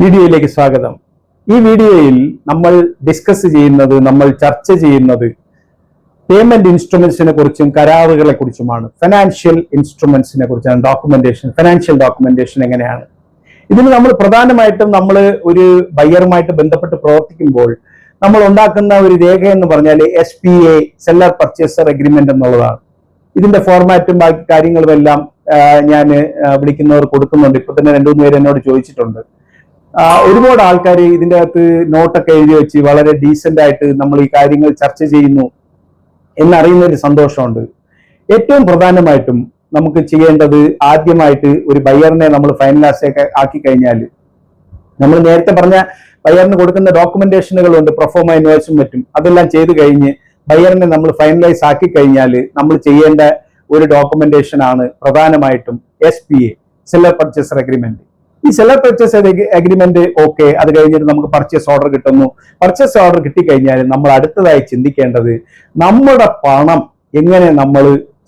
വീഡിയോയിലേക്ക് സ്വാഗതം. ഈ വീഡിയോയിൽ നമ്മൾ ഡിസ്കസ് ചെയ്യുന്നത്, നമ്മൾ ചർച്ച ചെയ്യുന്നത് പേയ്മെന്റ് ഇൻസ്ട്രുമെന്റ്സിനെ കുറിച്ചും കരാറുകളെ കുറിച്ചുമാണ്. ഫിനാൻഷ്യൽ ഇൻസ്ട്രുമെന്റ്സിനെ കുറിച്ചാണ്. ഫിനാൻഷ്യൽ ഡോക്യുമെന്റേഷൻ എങ്ങനെയാണ്. ഇതിന് നമ്മൾ പ്രധാനമായിട്ടും നമ്മൾ ഒരു ബയ്യറുമായിട്ട് ബന്ധപ്പെട്ട് പ്രവർത്തിക്കുമ്പോൾ നമ്മൾ ഉണ്ടാക്കുന്ന ഒരു രേഖ എന്ന് പറഞ്ഞാൽ SPA, സെല്ലർ പർച്ചേസർ അഗ്രിമെന്റ് എന്നുള്ളതാണ്. ഇതിന്റെ ഫോർമാറ്റും ബാക്കി കാര്യങ്ങളും എല്ലാം ഞാൻ വിളിക്കുന്നവർ കൊടുക്കുന്നുണ്ട്. ഇപ്പൊ തന്നെ 2-3 പേര് എന്നോട് ചോദിച്ചിട്ടുണ്ട്. ഒരുപാട് ആൾക്കാർ ഇതിൻ്റെ അകത്ത് നോട്ടൊക്കെ എഴുതി വെച്ച് വളരെ ഡീസന്റ് ആയിട്ട് നമ്മൾ ഈ കാര്യങ്ങൾ ചർച്ച ചെയ്യുന്നു എന്നറിയുന്നതിൽ സന്തോഷമുണ്ട്. ഏറ്റവും പ്രധാനമായിട്ടും നമുക്ക് ചെയ്യേണ്ടത്, ആദ്യമായിട്ട് ഒരു ബയ്യറിനെ നമ്മൾ ഫൈനലൈസ് ആക്കി കഴിഞ്ഞാൽ, നമ്മൾ നേരത്തെ പറഞ്ഞ ബയ്യറിന് കൊടുക്കുന്ന ഡോക്യുമെന്റേഷനുകളുണ്ട്, പ്രൊഫോമ ഇൻവോയ്സും മറ്റും, അതെല്ലാം ചെയ്ത് കഴിഞ്ഞ് ബയ്യറിനെ നമ്മൾ ഫൈനലൈസ് ആക്കി കഴിഞ്ഞാൽ നമ്മൾ ചെയ്യേണ്ട ഒരു ഡോക്യുമെന്റേഷൻ ആണ് പ്രധാനമായിട്ടും SPA, സെല്ലർ പർച്ചേസർ അഗ്രിമെന്റ്. ഈ സെല്ലർ പർച്ചേസ് അഗ്രിമെന്റ് ഓക്കെ, അത് കഴിഞ്ഞിട്ട് നമുക്ക് പർച്ചേസ് ഓർഡർ കിട്ടുന്നു. പർച്ചേസ് ഓർഡർ കിട്ടിക്കഴിഞ്ഞാൽ നമ്മൾ അടുത്തതായി ചിന്തിക്കേണ്ടത് നമ്മുടെ പണം എങ്ങനെ നമ്മൾ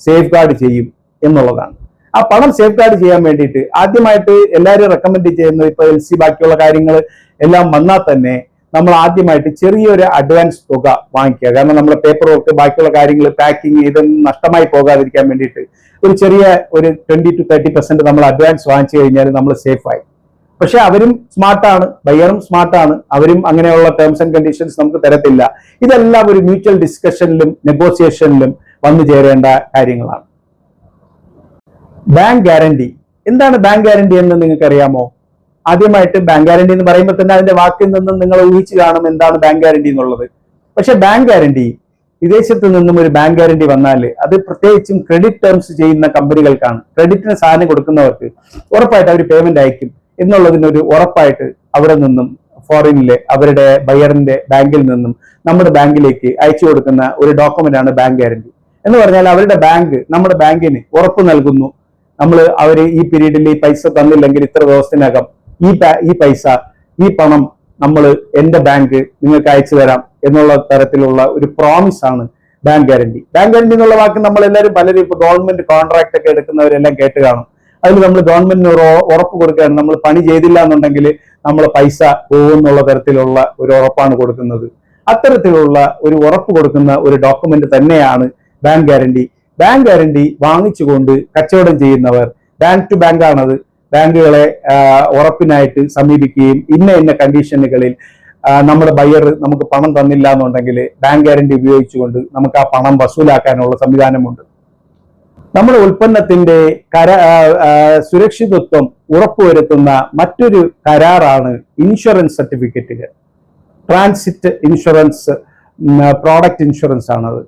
സേഫ് ഗാർഡ് ചെയ്യും എന്നുള്ളതാണ്. ആ പണം സേഫ് ഗാർഡ് ചെയ്യാൻ വേണ്ടിയിട്ട് ആദ്യമായിട്ട് എല്ലാവരും റെക്കമെൻഡ് ചെയ്യുന്നത്, ഇപ്പൊ LC ബാക്കിയുള്ള കാര്യങ്ങൾ എല്ലാം വന്നാൽ തന്നെ നമ്മൾ ആദ്യമായിട്ട് ചെറിയൊരു അഡ്വാൻസ് തുക വാങ്ങിക്കുക. കാരണം നമ്മുടെ പേപ്പർ വർക്ക്, ബാക്കിയുള്ള കാര്യങ്ങൾ, പാക്കിങ്, ഇതൊന്നും നഷ്ടമായി പോകാതിരിക്കാൻ വേണ്ടിയിട്ട് ഒരു ചെറിയ 20 to 30% നമ്മൾ അഡ്വാൻസ് വാങ്ങിച്ചു കഴിഞ്ഞാൽ നമ്മൾ സേഫായി. പക്ഷെ അവരും സ്മാർട്ടാണ്, ബയ്യറും സ്മാർട്ടാണ്, അവരും അങ്ങനെയുള്ള ടേംസ് ആൻഡ് കണ്ടീഷൻസ് നമുക്ക് തരത്തില്ല. ഇതെല്ലാം ഒരു മ്യൂച്വൽ ഡിസ്കഷനിലും നെഗോസിയേഷനിലും വന്നു ചേരേണ്ട കാര്യങ്ങളാണ്. Bank guarantee. എന്താണ് ബാങ്ക് ഗ്യാരണ്ടി എന്ന് നിങ്ങൾക്ക് അറിയാമോ? ആദ്യമായിട്ട് ബാങ്ക് ഗ്യാരണ്ടി എന്ന് പറയുമ്പോൾ തന്നെ അതിന്റെ വാക്കിൽ നിന്നും നിങ്ങൾ ഊഹിച്ചു കാണും എന്താണ് ബാങ്ക് ഗ്യാരണ്ടി എന്നുള്ളത്. പക്ഷെ ബാങ്ക് ഗ്യാരണ്ടി, വിദേശത്ത് നിന്നും ഒരു ബാങ്ക് ഗ്യാരണ്ടി വന്നാൽ അത് പ്രത്യേകിച്ചും ക്രെഡിറ്റ് ടേംസ് ചെയ്യുന്ന കമ്പനികൾക്കാണ്. ക്രെഡിറ്റിന് സാധനം കൊടുക്കുന്നവർക്ക് ഉറപ്പായിട്ട് അവർ പേയ്മെന്റ് അയക്കും എന്നുള്ളതിനൊരു ഉറപ്പായിട്ട് അവിടെ നിന്നും ഫോറിനിലെ അവരുടെ ബയ്യറിന്റെ ബാങ്കിൽ നിന്നും നമ്മുടെ ബാങ്കിലേക്ക് അയച്ചു കൊടുക്കുന്ന ഒരു ഡോക്യുമെന്റ് ആണ് ബാങ്ക് ഗ്യാരണ്ടി. എന്ന് പറഞ്ഞാൽ അവരുടെ ബാങ്ക് നമ്മുടെ ബാങ്കിന് ഉറപ്പ് നൽകുന്നു, അവർ ഈ പീരീഡിൽ ഈ പൈസ തന്നില്ലെങ്കിൽ ഇത്ര ദിവസത്തിനകം ഈ പണം എന്റെ ബാങ്ക് നിങ്ങൾക്ക് അയച്ചു തരാം എന്നുള്ള തരത്തിലുള്ള ഒരു പ്രോമിസ് ആണ് ബാങ്ക് ഗ്യാരണ്ടി. ബാങ്ക് ഗ്യാരണ്ടി എന്നുള്ള വാക്ക് നമ്മൾ എല്ലാവരും പലരും ഇപ്പൊ ഗവൺമെന്റ് കോൺട്രാക്ട് ഒക്കെ എടുക്കുന്നവരെല്ലാം കേട്ട് കാണും. അതിൽ നമ്മൾ ഗവൺമെന്റിന് ഒരു ഉറപ്പ് കൊടുക്കുകയാണ്, നമ്മൾ പണി ചെയ്തില്ല എന്നുണ്ടെങ്കിൽ നമ്മളെ പൈസ പോകുന്നുള്ള തരത്തിലുള്ള ഒരു ഉറപ്പാണ് കൊടുക്കുന്നത്. അത്തരത്തിലുള്ള ഒരു ഉറപ്പ് കൊടുക്കുന്ന ഒരു ഡോക്യുമെന്റ് തന്നെയാണ് ബാങ്ക് ഗ്യാരണ്ടി. ബാങ്ക് ഗ്യാരണ്ടി വാങ്ങിച്ചുകൊണ്ട് കച്ചവടം ചെയ്യുന്നവർ, ബാങ്ക് ടു ബാങ്ക് ആണത്, ബാങ്കുകളെ ഉറപ്പിനായിട്ട് സമീപിക്കുകയും ഇന്ന കണ്ടീഷനുകളിൽ നമ്മുടെ ബയ്യർ നമുക്ക് പണം തന്നില്ല എന്നുണ്ടെങ്കിൽ ബാങ്ക് ഗ്യാരണ്ടി ഉപയോഗിച്ചുകൊണ്ട് നമുക്ക് ആ പണം വസൂലാക്കാനുള്ള സംവിധാനമുണ്ട്. നമ്മുടെ ഉൽപ്പന്നത്തിന്റെ സുരക്ഷിതത്വം ഉറപ്പുവരുത്തുന്ന മറ്റൊരു കരാറാണ് ഇൻഷുറൻസ് സർട്ടിഫിക്കറ്റുകൾ. ട്രാൻസിറ്റ് ഇൻഷുറൻസ്, പ്രോഡക്റ്റ് ഇൻഷുറൻസ് ആണത്.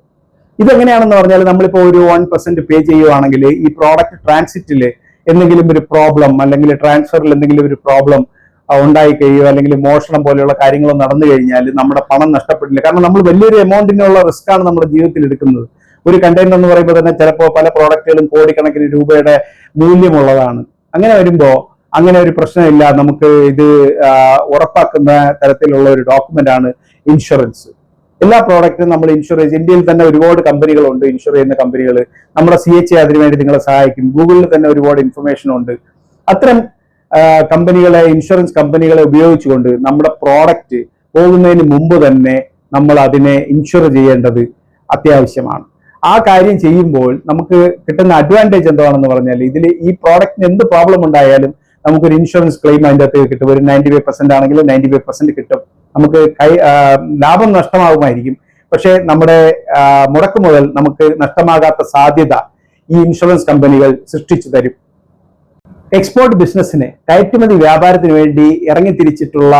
ഇതെങ്ങനെയാണെന്ന് പറഞ്ഞാൽ, നമ്മളിപ്പോൾ ഒരു 1% പേ ചെയ്യുവാണെങ്കിൽ ഈ പ്രോഡക്റ്റ് ട്രാൻസിറ്റിൽ എന്തെങ്കിലും ഒരു പ്രോബ്ലം, അല്ലെങ്കിൽ ട്രാൻസ്ഫറിൽ എന്തെങ്കിലും ഒരു പ്രോബ്ലം ഉണ്ടായി കഴിയുമോ, അല്ലെങ്കിൽ മോഷണം പോലെയുള്ള കാര്യങ്ങൾ നടന്നു കഴിഞ്ഞാൽ നമ്മുടെ പണം നഷ്ടപ്പെടില്ല. കാരണം നമ്മൾ വലിയൊരു എമൗണ്ടിനുള്ള റിസ്ക് ആണ് നമ്മുടെ ജീവിതത്തിൽ എടുക്കുന്നത്. ഒരു കണ്ടെയ്നർ എന്ന് പറയുമ്പോൾ തന്നെ ചിലപ്പോൾ പല പ്രോഡക്റ്റുകളും കോടിക്കണക്കിന് രൂപയുടെ മൂല്യമുള്ളതാണ്. അങ്ങനെ വരുമ്പോൾ അങ്ങനെ ഒരു പ്രശ്നമില്ല. നമുക്ക് ഇത് ഉറപ്പാക്കുന്ന തരത്തിലുള്ള ഒരു ഡോക്യുമെന്റ് ആണ് ഇൻഷുറൻസ്. എല്ലാ പ്രോഡക്റ്റും നമ്മൾ ഇൻഷുറൻസ്, ഇന്ത്യയിൽ തന്നെ ഒരുപാട് കമ്പനികളുണ്ട് ഇൻഷുർ ചെയ്യുന്ന കമ്പനികൾ. നമ്മുടെ CHA അതിനുവേണ്ടി നിങ്ങളെ സഹായിക്കും. ഗൂഗിളിൽ തന്നെ ഒരുപാട് ഇൻഫർമേഷൻ ഉണ്ട്. അത്തരം കമ്പനികളെ, ഇൻഷുറൻസ് കമ്പനികളെ ഉപയോഗിച്ചുകൊണ്ട് നമ്മുടെ പ്രോഡക്റ്റ് പോകുന്നതിന് മുമ്പ് തന്നെ നമ്മൾ അതിനെ ഇൻഷുർ ചെയ്യേണ്ടത് അത്യാവശ്യമാണ്. ആ കാര്യം ചെയ്യുമ്പോൾ നമുക്ക് കിട്ടുന്ന അഡ്വാൻറ്റേജ് എന്താണെന്ന് പറഞ്ഞാൽ, ഇതിൽ ഈ പ്രോഡക്റ്റിന് എന്ത് പ്രോബ്ലം ഉണ്ടായാലും നമുക്കൊരു ഇൻഷുറൻസ് ക്ലെയിം അതിൻ്റെ അകത്ത് കിട്ടും. ഒരു 95% ആണെങ്കിൽ 95% കിട്ടും. നമുക്ക് ലാഭം നഷ്ടമാകുമായിരിക്കും, പക്ഷെ നമ്മുടെ മുടക്ക് മുതൽ നമുക്ക് നഷ്ടമാകാത്ത സാധ്യത ഈ ഇൻഷുറൻസ് കമ്പനികൾ സൃഷ്ടിച്ചു തരും. എക്സ്പോർട്ട് ബിസിനസ്സിന്, കയറ്റുമതി വ്യാപാരത്തിന് വേണ്ടി ഇറങ്ങിത്തിരിച്ചിട്ടുള്ള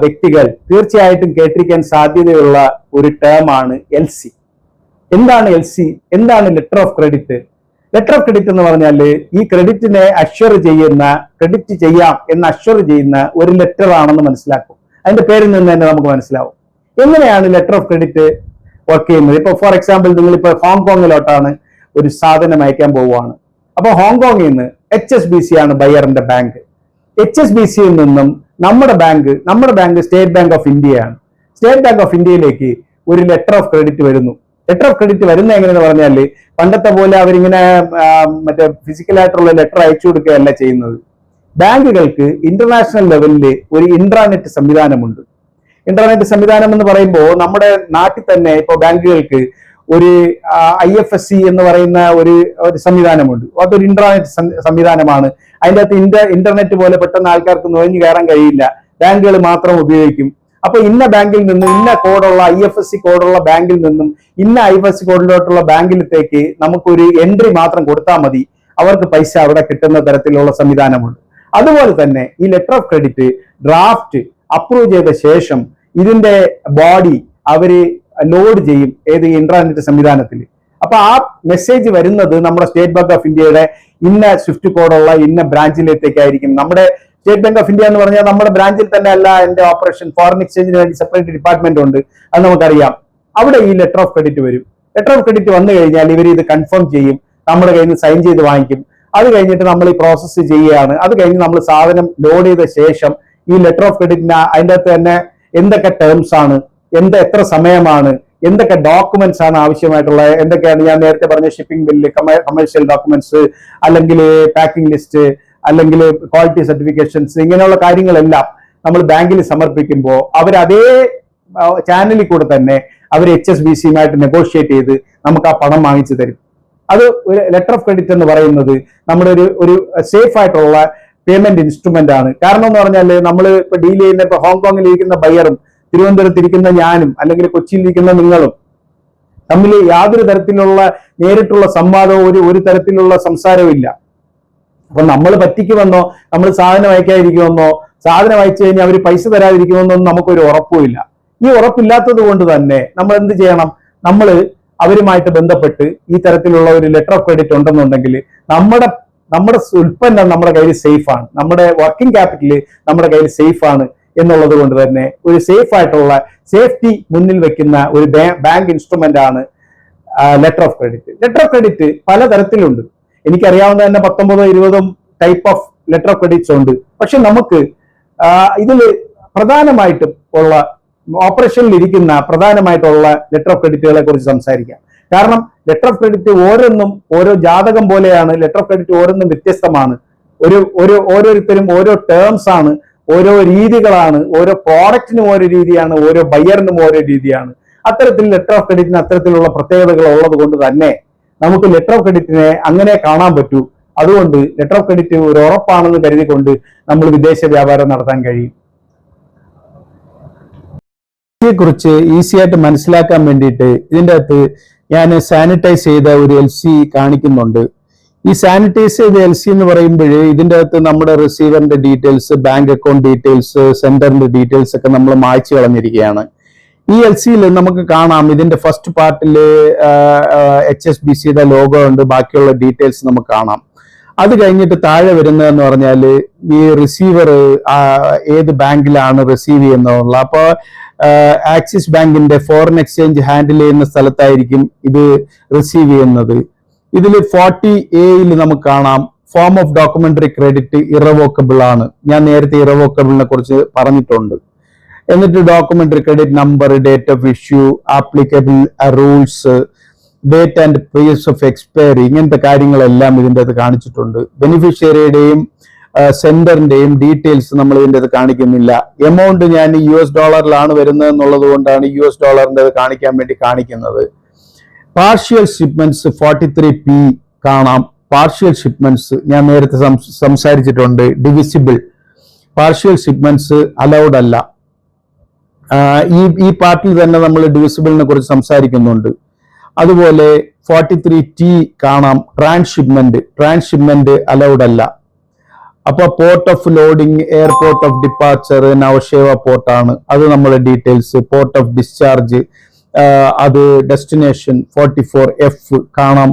വ്യക്തികൾ തീർച്ചയായിട്ടും കേട്ടിരിക്കാൻ സാധ്യതയുള്ള ഒരു ടേമാണ് LC. എന്താണ് LC? എന്താണ് letter of credit? Letter of credit എന്ന് പറഞ്ഞാൽ ഈ ക്രെഡിറ്റിനെ അഷ്വർ ചെയ്യുന്ന, ക്രെഡിറ്റ് ചെയ്യാം എന്ന് അഷ്വർ ചെയ്യുന്ന ഒരു ലെറ്റർ ആണെന്ന് മനസ്സിലാക്കും. അതിന്റെ പേരിൽ നിന്ന് തന്നെ നമുക്ക് മനസ്സിലാവും എങ്ങനെയാണ് ലെറ്റർ ഓഫ് ക്രെഡിറ്റ് വർക്ക് ചെയ്യുന്നത്. ഇപ്പൊ ഫോർ എക്സാമ്പിൾ, നിങ്ങളിപ്പോ ഹോങ്കോങ്ങിലോട്ടാണ് ഒരു സാധനം അയക്കാൻ പോവുകയാണ്. അപ്പൊ ഹോങ്കോങ്ങിൽ നിന്ന് HSBC ആണ് ബയ്യറിന്റെ ബാങ്ക്. HSBCയിൽ നിന്നും നമ്മുടെ ബാങ്ക് സ്റ്റേറ്റ് ബാങ്ക് ഓഫ് ഇന്ത്യയാണ്. സ്റ്റേറ്റ് ബാങ്ക് ഓഫ് ഇന്ത്യയിലേക്ക് ഒരു ലെറ്റർ ഓഫ് ക്രെഡിറ്റ് വരുന്നു. ലെറ്റർ ഓഫ് ക്രെഡിറ്റ് വരുന്ന എങ്ങനെയെന്ന് പറഞ്ഞാൽ, പണ്ടത്തെ പോലെ അവരിങ്ങനെ മറ്റേ ഫിസിക്കലായിട്ടുള്ള ലെറ്റർ അയച്ചു കൊടുക്കുകയല്ല ചെയ്യുന്നത്. ബാങ്കുകൾക്ക് ഇന്റർനാഷണൽ ലെവലിൽ ഒരു ഇൻട്രാനെറ്റ് സംവിധാനമുണ്ട്. ഇന്റർനെറ്റ് സംവിധാനം എന്ന് പറയുമ്പോൾ നമ്മുടെ നാട്ടിൽ തന്നെ ഇപ്പോൾ ബാങ്കുകൾക്ക് ഒരു IFSC എന്ന് പറയുന്ന ഒരു സംവിധാനമുണ്ട്. അതൊരു ഇൻട്രാനെറ്റ് സംവിധാനമാണ്. അതിൻ്റെ അകത്ത് ഇന്റർനെറ്റ് പോലെ പെട്ടെന്ന് ആൾക്കാർക്ക് നുഴഞ്ഞു കയറാൻ കഴിയില്ല, ബാങ്കുകൾ മാത്രം ഉപയോഗിക്കും. അപ്പൊ ഇന്ന ബാങ്കിൽ നിന്നും ഇന്ന കോഡുള്ള IFSC കോഡുള്ള ബാങ്കിൽ നിന്നും ഇന്ന IFSC കോഡിലോട്ടുള്ള ബാങ്കിലത്തേക്ക് നമുക്കൊരു എൻട്രി മാത്രം കൊടുത്താൽ മതി, അവർക്ക് പൈസ അവിടെ കിട്ടുന്ന തരത്തിലുള്ള സംവിധാനമുണ്ട്. അതുപോലെ തന്നെ ഈ letter of credit draft approve ചെയ്ത ശേഷം ഇതിന്റെ ബോഡി അവര് ലോഡ് ചെയ്യും ഏത് ഇന്റർനെറ്റ് സംവിധാനത്തിൽ. അപ്പൊ ആ മെസ്സേജ് വരുന്നത് നമ്മുടെ സ്റ്റേറ്റ് ബാങ്ക് ഓഫ് ഇന്ത്യയുടെ ഇന്ന സ്വിഫ്റ്റ് കോഡുള്ള ഇന്ന ബ്രാഞ്ചിലേക്കായിരിക്കും. നമ്മുടെ സ്റ്റേറ്റ് ബാങ്ക് ഓഫ് ഇന്ത്യ എന്ന് പറഞ്ഞാൽ നമ്മുടെ ബ്രാഞ്ചിൽ തന്നെ അല്ല, എന്റെ ഓപ്പറേഷൻ ഫോറിൻ എക്സ്ചേഞ്ചിന് വേണ്ടി സെപ്പറേറ്റ് ഡിപ്പാർട്ട്മെന്റ് ഉണ്ട്, അത് നമുക്കറിയാം. അവിടെ ഈ ലെറ്റർ ഓഫ് ക്രെഡിറ്റ് വരും. ലെറ്റർ ഓഫ് ക്രെഡിറ്റ് വന്നു കഴിഞ്ഞാൽ ഇവർ ഇത് കൺഫേം ചെയ്യും, നമ്മുടെ കയ്യിൽ നിന്ന് സൈൻ ചെയ്ത് വാങ്ങിക്കും. അത് കഴിഞ്ഞിട്ട് നമ്മൾ ഈ പ്രോസസ്സ് ചെയ്യുകയാണ്. അത് കഴിഞ്ഞ് നമ്മൾ സാധനം ലോഡ് ചെയ്ത ശേഷം ഈ ലെറ്റർ ഓഫ് ക്രെഡിറ്റിന് അതിൻ്റെ അകത്ത് തന്നെ എന്തൊക്കെ ടേംസ് ആണ്, എത്ര സമയമാണ്, എന്തൊക്കെ ഡോക്യുമെന്റ്സ് ആണ് ആവശ്യമായിട്ടുള്ളത്, എന്തൊക്കെയാണ് ഞാൻ നേരത്തെ പറഞ്ഞ ഷിപ്പിംഗ് ബില്ല്, കമേഴ്ഷ്യൽ ഡോക്യുമെന്റ്സ്, അല്ലെങ്കിൽ പാക്കിംഗ് ലിസ്റ്റ്, അല്ലെങ്കിൽ ക്വാളിറ്റി സർട്ടിഫിക്കേഷൻസ്, ഇങ്ങനെയുള്ള കാര്യങ്ങളെല്ലാം നമ്മൾ ബാങ്കിൽ സമർപ്പിക്കുമ്പോൾ അവർ അതേ ചാനലിൽ കൂടെ തന്നെ അവർ HSBCയുമായിട്ട് നെഗോഷിയേറ്റ് ചെയ്ത് നമുക്ക് ആ പണം വാങ്ങിച്ചു തരും. അത് ഒരു ലെറ്റർ ഓഫ് ക്രെഡിറ്റ് എന്ന് പറയുന്നത് നമ്മുടെ ഒരു സേഫ് ആയിട്ടുള്ള പേയ്മെന്റ് ഇൻസ്ട്രുമെന്റ് ആണ്. കാരണം എന്ന് പറഞ്ഞാൽ നമ്മൾ ഇപ്പൊ ഡീൽ ചെയ്യുന്ന ഇപ്പൊ ഹോങ്കോങ്ങിൽ ഇരിക്കുന്ന ബയ്യറും തിരുവനന്തപുരത്ത് ഇരിക്കുന്ന ഞാനും അല്ലെങ്കിൽ കൊച്ചിയിൽ ഇരിക്കുന്ന നിങ്ങളും തമ്മിൽ യാതൊരു തരത്തിലുള്ള നേരിട്ടുള്ള സംവാദവും ഒരു തരത്തിലുള്ള സംസാരവും ഇല്ല. അപ്പൊ നമ്മൾ പറ്റിക്കുമെന്നോ നമ്മൾ സാധനം അയക്കാതിരിക്കുമെന്നോ സാധനം അയച്ചു കഴിഞ്ഞാൽ അവർ പൈസ തരാതിരിക്കുമെന്നൊന്നും നമുക്കൊരു ഉറപ്പുമില്ല. ഈ ഉറപ്പില്ലാത്തത് കൊണ്ട് തന്നെ നമ്മൾ എന്ത് ചെയ്യണം, നമ്മൾ അവരുമായിട്ട് ബന്ധപ്പെട്ട് ഈ തരത്തിലുള്ള ഒരു ലെറ്റർ ഓഫ് ക്രെഡിറ്റ് ഉണ്ടെന്നുണ്ടെങ്കിൽ നമ്മുടെ ഉൽപ്പന്നം നമ്മുടെ കയ്യിൽ സേഫ് ആണ്, നമ്മുടെ വർക്കിംഗ് ക്യാപിറ്റൽ നമ്മുടെ കയ്യിൽ സേഫ് ആണ് എന്നുള്ളത് കൊണ്ട് തന്നെ ഒരു സേഫ് ആയിട്ടുള്ള സേഫ്റ്റി മുന്നിൽ വെക്കുന്ന ഒരു ബാങ്ക് ഇൻസ്ട്രുമെന്റ് ആണ് letter of credit. Letter of credit പലതരത്തിലുണ്ട്. എനിക്കറിയാവുന്ന തന്നെ 19-20 type of letter of credits ഉണ്ട്. പക്ഷെ നമുക്ക് ഇതിൽ പ്രധാനമായിട്ടും ഉള്ള ഓപ്പറേഷനിൽ ഇരിക്കുന്ന പ്രധാനമായിട്ടുള്ള ലെറ്റർ ഓഫ് ക്രെഡിറ്റുകളെ കുറിച്ച് സംസാരിക്കാം. കാരണം ലെറ്റർ ഓഫ് ക്രെഡിറ്റ് ഓരോ ജാതകം പോലെയാണ്. ലെറ്റർ ഓഫ് ക്രെഡിറ്റ് ഓരോന്നും വ്യത്യസ്തമാണ്. ഓരോരുത്തരും ഓരോ ടേംസ് ആണ്, ഓരോ രീതികളാണ്, ഓരോ പ്രോഡക്റ്റിനും ഓരോ രീതിയാണ്, ഓരോ ബയ്യറിനും ഓരോ രീതിയാണ്. അത്തരത്തിൽ ലെറ്റർ ഓഫ് ക്രെഡിറ്റിന് അത്തരത്തിലുള്ള പ്രത്യേകതകൾ ഉള്ളത് കൊണ്ട് തന്നെ നമുക്ക് ലെറ്റർ ഓഫ് ക്രെഡിറ്റിനെ അങ്ങനെ കാണാൻ പറ്റൂ. അതുകൊണ്ട് ലെറ്റർ ഓഫ് ക്രെഡിറ്റ് ഒരു ഉറപ്പാണെന്ന് കരുതിക്കൊണ്ട് നമ്മൾ വിദേശ വ്യാപാരം നടത്താൻ കഴിയും. കുറിച്ച് ഈസി ആയിട്ട് മനസ്സിലാക്കാൻ വേണ്ടിയിട്ട് ഇതിൻ്റെ അകത്ത് ഞാൻ സാനിറ്റൈസ് ചെയ്ത ഒരു LC കാണിക്കുന്നുണ്ട്. ഈ സാനിറ്റൈസ് ചെയ്ത LC എന്ന് പറയുമ്പോൾ ഇതിൻ്റെ അകത്ത് നമ്മുടെ റിസീവറിന്റെ ഡീറ്റെയിൽസ്, ബാങ്ക് അക്കൗണ്ട് ഡീറ്റെയിൽസ്, സെന്ററിന്റെ ഡീറ്റെയിൽസ് ഒക്കെ നമ്മൾ മായ്ച്ചു കളഞ്ഞിരിക്കുകയാണ്. ഈ LCയിൽ നമുക്ക് കാണാം ഇതിന്റെ ഫസ്റ്റ് പാർട്ടിൽ HSBCയുടെ ലോഗോ ഉണ്ട്, ബാക്കിയുള്ള ഡീറ്റെയിൽസ് നമുക്ക് കാണാം. അത് കഴിഞ്ഞിട്ട് താഴെ വരുന്നതെന്ന് പറഞ്ഞാൽ ഈ റിസീവർ ഏത് ബാങ്കിലാണ് റിസീവ് ചെയ്യുന്നതുള്ള. അപ്പോൾ ആക്സിസ് ബാങ്കിന്റെ ഫോറിൻ എക്സ്ചേഞ്ച് ഹാൻഡിൽ ചെയ്യുന്ന സ്ഥലത്തായിരിക്കും ഇത് റിസീവ് ചെയ്യുന്നത്. ഇതിൽ 40A നമുക്ക് കാണാം form of documentary credit irrevocable ആണ്. ഞാൻ നേരത്തെ ഇറവോക്കബിളിനെ കുറിച്ച് പറഞ്ഞിട്ടുണ്ട്. എന്നിട്ട് documentary credit number, date of issue, applicable rules, date and place of expiry, ഇങ്ങനത്തെ കാര്യങ്ങളെല്ലാം ഇതിൻ്റെ അത് കാണിച്ചിട്ടുണ്ട്. ബെനിഫിഷ്യറിയുടെയും സെന്ററിന്റെയും ഡീറ്റെയിൽസ് നമ്മൾ ഇതിൻ്റെ അത് കാണിക്കുന്നില്ല. എമൗണ്ട് ഞാൻ US ഡോളറിലാണ് വരുന്നത് എന്നുള്ളത് കൊണ്ടാണ് US ഡോളറിന്റെ അത് കാണിക്കാൻ വേണ്ടി കാണിക്കുന്നത്. പാർഷ്യൽ ഷിപ്മെന്റ്സ് 43P കാണാം. പാർഷ്യൽ ഷിപ്മെന്റ്സ് ഞാൻ നേരത്തെ സംസാരിച്ചിട്ടുണ്ട്. ഡിവിസിബിൾ പാർഷ്യൽ ഷിപ്മെന്റ്സ് അലൗഡ് അല്ല. ഈ പാർട്ടിൽ തന്നെ നമ്മൾ ഡിവിസിബിളിനെ കുറിച്ച് സംസാരിക്കുന്നുണ്ട്. അതുപോലെ 43T കാണാം. ട്രാൻസ്ഷിപ്മെന്റ് അലൗഡ് അല്ല. അപ്പൊ port of loading, airport of departure Navasheva പോർട്ടാണ്, അത് നമ്മുടെ ഡീറ്റെയിൽസ്. പോർട്ട് ഓഫ് ഡിസ്ചാർജ് അത് ഡെസ്റ്റിനേഷൻ 44F കാണാം,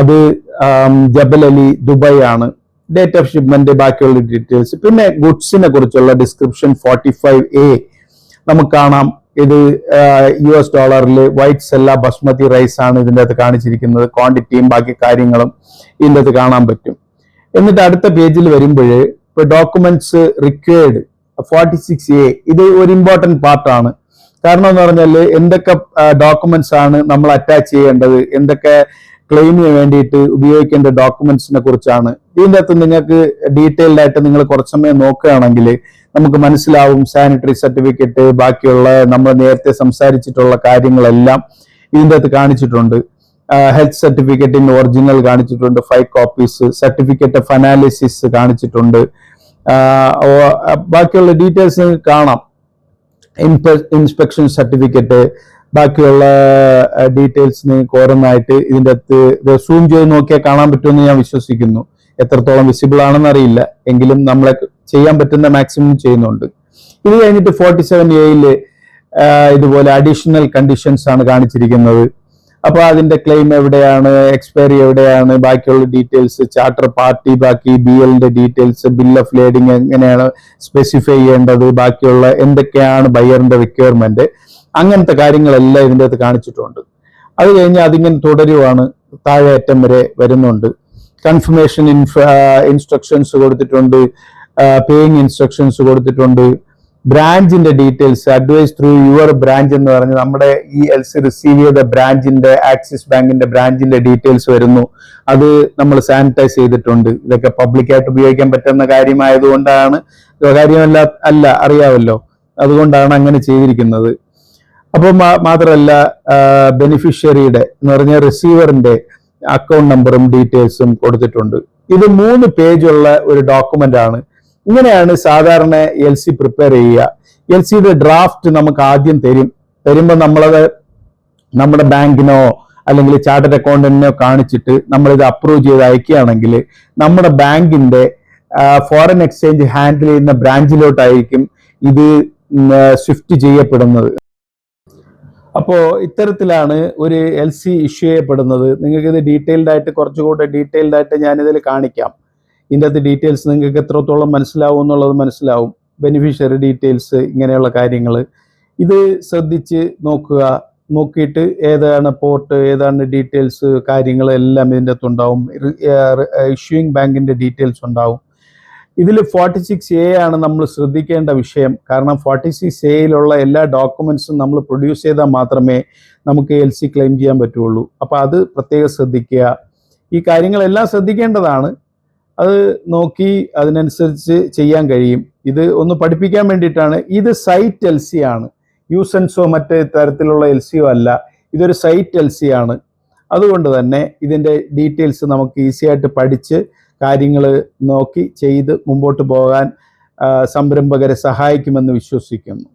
അത് ജബൽ അലി ദുബായ് ആണ്. ഡേറ്റ് ഓഫ് ഷിപ്മെന്റ്, ബാക്കിയുള്ള ഡീറ്റെയിൽസ്. പിന്നെ ഗുഡ്സിനെ കുറിച്ചുള്ള ഡിസ്ക്രിപ്ഷൻ 45A നമുക്ക് കാണാം. ഇത് US ഡോളറിൽ white sella basmati rice ആണ് ഇതിൻ്റെ അകത്ത് കാണിച്ചിരിക്കുന്നത്. ക്വാണ്ടിറ്റിയും ബാക്കി കാര്യങ്ങളും ഇതിൻ്റെ അകത്ത് കാണാൻ പറ്റും. എന്നിട്ട് അടുത്ത പേജിൽ വരുമ്പോൾ ഇപ്പൊ ഡോക്യുമെന്റ്സ് റിക്വയർഡ് 46A, ഇത് ഒരു ഇമ്പോർട്ടന്റ് പാർട്ടാണ്. കാരണം എന്ന് പറഞ്ഞാൽ എന്തൊക്കെ ഡോക്യുമെന്റ്സ് ആണ് നമ്മൾ അറ്റാച്ച് ചെയ്യേണ്ടത്, എന്തൊക്കെ ക്ലെയിമിന് വേണ്ടിയിട്ട് ഉപയോഗിക്കേണ്ട ഡോക്യുമെന്റ്സിനെ കുറിച്ചാണ്. ഇതിൻ്റെ അകത്ത് നിങ്ങൾക്ക് ഡീറ്റെയിൽഡ് ആയിട്ട് നിങ്ങൾ കുറച്ച് സമയം നോക്കുകയാണെങ്കിൽ നമുക്ക് മനസ്സിലാവും. സാനിറ്ററി സർട്ടിഫിക്കറ്റ്, ബാക്കിയുള്ള നമ്മൾ നേരത്തെ സംസാരിച്ചിട്ടുള്ള കാര്യങ്ങളെല്ലാം ഇതിൻ്റെ അകത്ത് കാണിച്ചിട്ടുണ്ട്. ഹെൽത്ത് സർട്ടിഫിക്കറ്റിന്റെ ഒറിജിനൽ കാണിച്ചിട്ടുണ്ട്, 5 കോപ്പീസ്, സർട്ടിഫിക്കറ്റ് ഓഫ് അനാലിസിസ് കാണിച്ചിട്ടുണ്ട്. ബാക്കിയുള്ള ഡീറ്റെയിൽസ് നിങ്ങൾക്ക് കാണാം. ഇൻസ്പെക്ഷൻ സർട്ടിഫിക്കറ്റ്, ബാക്കിയുള്ള ഡീറ്റെയിൽസ് നിങ്ങൾക്ക് ഓരോന്നായിട്ട് ഇതിൻ്റെ അകത്ത് സൂം ചെയ്ത് നോക്കിയാൽ കാണാൻ പറ്റുമെന്ന് ഞാൻ വിശ്വസിക്കുന്നു. എത്രത്തോളം വിസിബിൾ ആണെന്ന് അറിയില്ല, എങ്കിലും നമ്മളെ ചെയ്യാൻ പറ്റുന്ന മാക്സിമം ചെയ്യുന്നുണ്ട്. ഇത് കഴിഞ്ഞിട്ട് 47A ഇതുപോലെ അഡീഷണൽ കണ്ടീഷൻസ് ആണ് കാണിച്ചിരിക്കുന്നത്. അപ്പൊ അതിന്റെ ക്ലെയിം എവിടെയാണ്, എക്സ്പയറി എവിടെയാണ്, ബാക്കിയുള്ള ഡീറ്റെയിൽസ്, ചാർട്ടർ പാർട്ടി, ബാക്കി BLന്റെ ഡീറ്റെയിൽസ്, ബിൽ ഓഫ് ലേഡിങ് എങ്ങനെയാണ് സ്പെസിഫൈ ചെയ്യേണ്ടത്, ബാക്കിയുള്ള എന്തൊക്കെയാണ് ബയറിന്റെ റിക്വയർമെന്റ്, അങ്ങനത്തെ കാര്യങ്ങളെല്ലാം ഇതിൻ്റെ അകത്ത് കാണിച്ചിട്ടുണ്ട്. അത് കഴിഞ്ഞ് അതിങ്ങനെ തുടരുവാണ്, താഴെ അറ്റം വരെ വരുന്നുണ്ട്. കൺഫർമേഷൻ ഇൻസ്ട്രക്ഷൻസ് കൊടുത്തിട്ടുണ്ട്, പേയിങ് ഇൻസ്ട്രക്ഷൻസ് കൊടുത്തിട്ടുണ്ട്, ബ്രാഞ്ചിന്റെ details, advise through your branch എന്ന് പറഞ്ഞ് നമ്മുടെ ഈ LC റിസീവ് ചെയ്ത ബ്രാഞ്ചിന്റെ, ആക്സിസ് ബാങ്കിന്റെ ബ്രാഞ്ചിന്റെ ഡീറ്റെയിൽസ് വരുന്നു. അത് നമ്മൾ സാനിറ്റൈസ് ചെയ്തിട്ടുണ്ട്. ഇതൊക്കെ പബ്ലിക്കായിട്ട് ഉപയോഗിക്കാൻ പറ്റുന്ന കാര്യമായതുകൊണ്ടാണ്, അല്ല അറിയാമല്ലോ, അതുകൊണ്ടാണ് അങ്ങനെ ചെയ്തിരിക്കുന്നത്. അപ്പോൾ മാത്രമല്ല ബെനിഫിഷ്യറിയുടെ എന്ന് പറഞ്ഞ റിസീവറിന്റെ അക്കൗണ്ട് നമ്പറും ഡീറ്റെയിൽസും കൊടുത്തിട്ടുണ്ട്. ഇത് 3 പേജുള്ള ഒരു ഡോക്യുമെന്റ് ആണ്. ഇങ്ങനെയാണ് സാധാരണ LC പ്രിപ്പയർ ചെയ്യുക. LCയുടെ ഡ്രാഫ്റ്റ് നമുക്ക് ആദ്യം തരുമ്പോൾ നമ്മളത് നമ്മുടെ ബാങ്കിനോ അല്ലെങ്കിൽ ചാർട്ടേഡ് അക്കൗണ്ടന്റിനോ കാണിച്ചിട്ട് നമ്മളിത് അപ്രൂവ് ചെയ്ത് അയക്കുകയാണെങ്കിൽ നമ്മുടെ ബാങ്കിന്റെ ഫോറിൻ എക്സ്ചേഞ്ച് ഹാൻഡിൽ ചെയ്യുന്ന ബ്രാഞ്ചിലോട്ടായിരിക്കും ഇത് സ്വിഫ്റ്റ് ചെയ്യപ്പെടുന്നത്. അപ്പോൾ ഇത്തരത്തിലാണ് ഒരു LC ഇഷ്യൂ ചെയ്യപ്പെടുന്നത്. നിങ്ങൾക്ക് ഇത് ഡീറ്റെയിൽഡ് ആയിട്ട്, കുറച്ചുകൂടെ ഡീറ്റെയിൽഡ് ആയിട്ട് ഞാനിതിൽ കാണിക്കാം. ഇതിൻ്റെ അകത്ത് ഡീറ്റെയിൽസ് നിങ്ങൾക്ക് എത്രത്തോളം മനസ്സിലാവും എന്നുള്ളത് മനസ്സിലാവും. ബെനിഫിഷ്യറി ഡീറ്റെയിൽസ്, ഇങ്ങനെയുള്ള കാര്യങ്ങൾ ഇത് ശ്രദ്ധിച്ച് നോക്കുക. നോക്കിയിട്ട് ഏതാണ് പോർട്ട്, ഏതാണ് ഡീറ്റെയിൽസ്, കാര്യങ്ങൾ എല്ലാം ഇതിൻ്റെ അകത്ത് ഉണ്ടാവും. ഇഷ്യൂയിങ് ബാങ്കിന്റെ ഡീറ്റെയിൽസ് ഉണ്ടാവും. ഇതിൽ 46A ആണ് നമ്മൾ ശ്രദ്ധിക്കേണ്ട വിഷയം. കാരണം 46Aയിലുള്ള എല്ലാ ഡോക്യുമെന്റ്സും നമ്മൾ പ്രൊഡ്യൂസ് ചെയ്താൽ മാത്രമേ നമുക്ക് LC ക്ലെയിം ചെയ്യാൻ പറ്റുള്ളൂ. അപ്പോൾ അത് പ്രത്യേകം ശ്രദ്ധിക്കുക. ഈ കാര്യങ്ങളെല്ലാം ശ്രദ്ധിക്കേണ്ടതാണ്. അത് നോക്കി അതിനനുസരിച്ച് ചെയ്യാൻ കഴിയും. ഇത് ഒന്ന് പഠിപ്പിക്കാൻ വേണ്ടിയിട്ടാണ്. ഇത് സൈറ്റ് LC ആണ്, യൂസൻസോ മറ്റ് തരത്തിലുള്ള LCയോ അല്ല. ഇതൊരു സൈറ്റ് LC ആണ്. അതുകൊണ്ട് തന്നെ ഇതിൻ്റെ ഡീറ്റെയിൽസ് നമുക്ക് ഈസി ആയിട്ട് പഠിച്ച് കാര്യങ്ങൾ നോക്കി ചെയ്ത് മുമ്പോട്ട് പോകാൻ സംരംഭകരെ സഹായിക്കുമെന്ന് വിശ്വസിക്കുന്നു.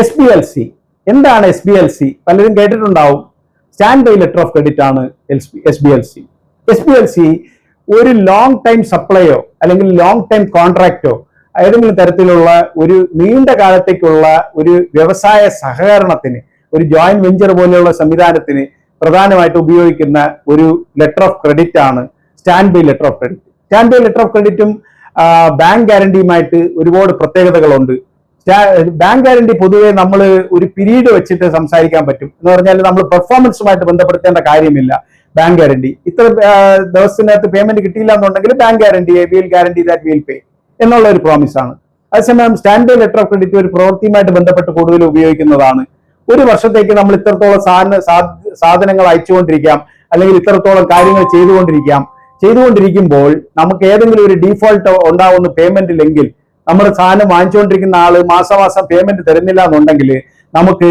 SBLC എന്താണ്? SBLC പലരും കേട്ടിട്ടുണ്ടാവും. Stand by letter of credit ആണ് SBLC. SBLC ഒരു ലോങ് ടൈം സപ്ലൈയോ അല്ലെങ്കിൽ ലോങ് ടൈം കോൺട്രാക്റ്റോ ഏതെങ്കിലും തരത്തിലുള്ള ഒരു നീണ്ട കാലത്തേക്കുള്ള ഒരു വ്യവസായ സഹകരണത്തിന്, ഒരു ജോയിന്റ് വെഞ്ചർ പോലെയുള്ള സംവിധാനത്തിന് പ്രധാനമായിട്ട് ഉപയോഗിക്കുന്ന ഒരു ലെറ്റർ ഓഫ് ക്രെഡിറ്റ് ആണ് stand by letter of credit. Stand by letter of ക്രെഡിറ്റും ബാങ്ക് ഗ്യാരണ്ടിയുമായിട്ട് ഒരുപാട് പ്രത്യേകതകളുണ്ട്. ബാങ്ക് ഗ്യാരണ്ടി പൊതുവെ നമ്മൾ ഒരു പീരീഡ് വെച്ചിട്ട് സംസാരിക്കാൻ പറ്റും. എന്ന് പറഞ്ഞാൽ നമ്മൾ പെർഫോമൻസുമായിട്ട് ബന്ധപ്പെടുത്തേണ്ട കാര്യമില്ല. ബാങ്ക് ഗ്യാരണ്ടി ഇത്ര ദിവസത്തിനകത്ത് പേയ്മെന്റ് കിട്ടിയില്ല എന്നുണ്ടെങ്കിൽ bank guarantee, will guarantee that will pay എന്നുള്ള ഒരു പ്രോമിസ് ആണ്. അതേസമയം stand by letter of credit ഒരു പ്രവൃത്തിയുമായിട്ട് ബന്ധപ്പെട്ട് കൂടുതൽ ഉപയോഗിക്കുന്നതാണ്. ഒരു വർഷത്തേക്ക് നമ്മൾ ഇത്രത്തോളം സാധനങ്ങൾ അയച്ചുകൊണ്ടിരിക്കാം, അല്ലെങ്കിൽ ഇത്രത്തോളം കാര്യങ്ങൾ ചെയ്തുകൊണ്ടിരിക്കുമ്പോൾ നമുക്ക് ഏതെങ്കിലും ഒരു ഡീഫോൾട്ട് ഉണ്ടാവുന്ന പേയ്മെന്റിലെങ്കിൽ നമ്മുടെ സാധനം വാങ്ങിച്ചുകൊണ്ടിരിക്കുന്ന ആള് മാസം പേയ്മെന്റ് തരുന്നില്ല എന്നുണ്ടെങ്കിൽ നമുക്ക്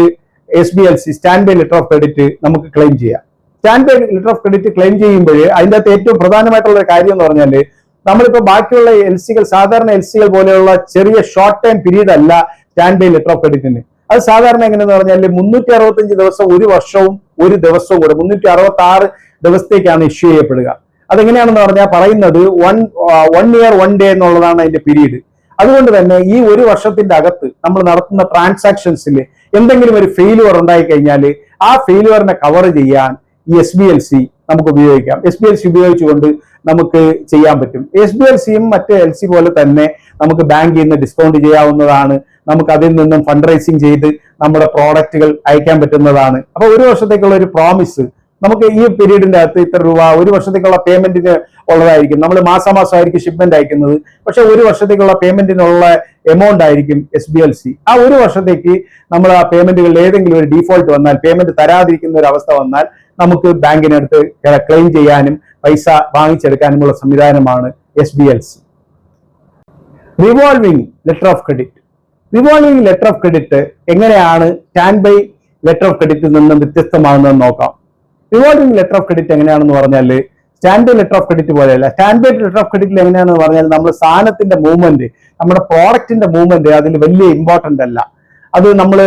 SBLC stand by letter of credit നമുക്ക് ക്ലെയിം ചെയ്യാം. Stand by letter of credit claim ചെയ്യുമ്പോൾ അതിൻ്റെ അകത്ത് ഏറ്റവും പ്രധാനമായിട്ടുള്ള കാര്യം എന്ന് പറഞ്ഞാൽ നമ്മളിപ്പോ ബാക്കിയുള്ള സാധാരണ LCകൾ പോലെയുള്ള ചെറിയ ഷോർട്ട് ടൈം പീരീഡ് അല്ല സ്റ്റാൻഡ് ബൈ ലെറ്റർ ഓഫ് ക്രെഡിറ്റിന്. അത് സാധാരണ എങ്ങനെയെന്ന് പറഞ്ഞാൽ 365 ദിവസം, ഒരു വർഷവും ഒരു ദിവസവും കൂടെ 366 ദിവസത്തേക്കാണ് ഇഷ്യൂ ചെയ്യപ്പെടുക. അതെങ്ങനെയാണെന്ന് പറഞ്ഞാൽ പറയുന്നത് 1 year 1 day എന്നുള്ളതാണ് അതിന്റെ പീരീഡ്. അതുകൊണ്ട് തന്നെ ഈ ഒരു വർഷത്തിന്റെ അകത്ത് നമ്മൾ നടത്തുന്ന ട്രാൻസാക്ഷൻസിൽ എന്തെങ്കിലും ഒരു ഫെയിലുവർ ഉണ്ടായി കഴിഞ്ഞാൽ ആ ഫെയിലുവറിനെ കവർ ചെയ്യാൻ ഈ SBLC നമുക്ക് ഉപയോഗിക്കാം. SBLC ഉപയോഗിച്ചുകൊണ്ട് നമുക്ക് ചെയ്യാൻ പറ്റും. SBLCയും മറ്റ് LC പോലെ തന്നെ നമുക്ക് ബാങ്കിൽ നിന്ന് ഡിസ്കൗണ്ട് ചെയ്യാവുന്നതാണ്. നമുക്ക് അതിൽ നിന്നും ഫണ്ട് റൈസിങ് ചെയ്ത് നമ്മുടെ പ്രോഡക്റ്റുകൾ അയക്കാൻ പറ്റുന്നതാണ്. അപ്പൊ ഒരു വർഷത്തേക്കുള്ള ഒരു പ്രോമിസ് നമുക്ക് ഈ പീരീഡിന്റെ അകത്ത് ഇത്ര രൂപ, ഒരു വർഷത്തേക്കുള്ള പേയ്മെന്റിന് ഉള്ളതായിരിക്കും. നമ്മൾ മാസാമാസമായിരിക്കും ഷിപ്മെന്റ് അയക്കുന്നത്, പക്ഷെ ഒരു വർഷത്തേക്കുള്ള പേയ്മെന്റിനുള്ള എമൗണ്ട് ആയിരിക്കും SBLC. ആ ഒരു വർഷത്തേക്ക് നമ്മൾ ആ പേയ്മെന്റുകളിൽ ഏതെങ്കിലും ഒരു ഡീഫോൾട്ട് വന്നാൽ, പേയ്മെന്റ് തരാതിരിക്കുന്ന ഒരു അവസ്ഥ വന്നാൽ നമുക്ക് ബാങ്കിനടുത്ത് ക്ലെയിം ചെയ്യാനും പൈസ വാങ്ങിച്ചെടുക്കാനുമുള്ള സംവിധാനമാണ് SBLC. Revolving letter of credit. Revolving letter of credit എങ്ങനെയാണ് സ്റ്റാൻഡ് ബൈ ലെറ്റർ ഓഫ് ക്രെഡിറ്റിൽ നിന്നും വ്യത്യസ്തമാകുന്നതെന്ന് നോക്കാം. റിവോൾവിംഗ് ലെറ്റർ ഓഫ് ക്രെഡിറ്റ് എങ്ങനെയാണെന്ന് പറഞ്ഞാൽ stand by letter of credit പോലെയല്ല. സ്റ്റാൻഡ് ബൈ ലെറ്റർ ഓഫ് ക്രെഡിറ്റിൽ എങ്ങനെയാണെന്ന് പറഞ്ഞാൽ നമ്മുടെ സാധനത്തിന്റെ മൂവ്മെന്റ്, നമ്മുടെ പ്രോഡക്റ്റിന്റെ മൂവ്മെന്റ് അതിൽ വലിയ ഇമ്പോർട്ടന്റ് അല്ല, അത് നമ്മൾ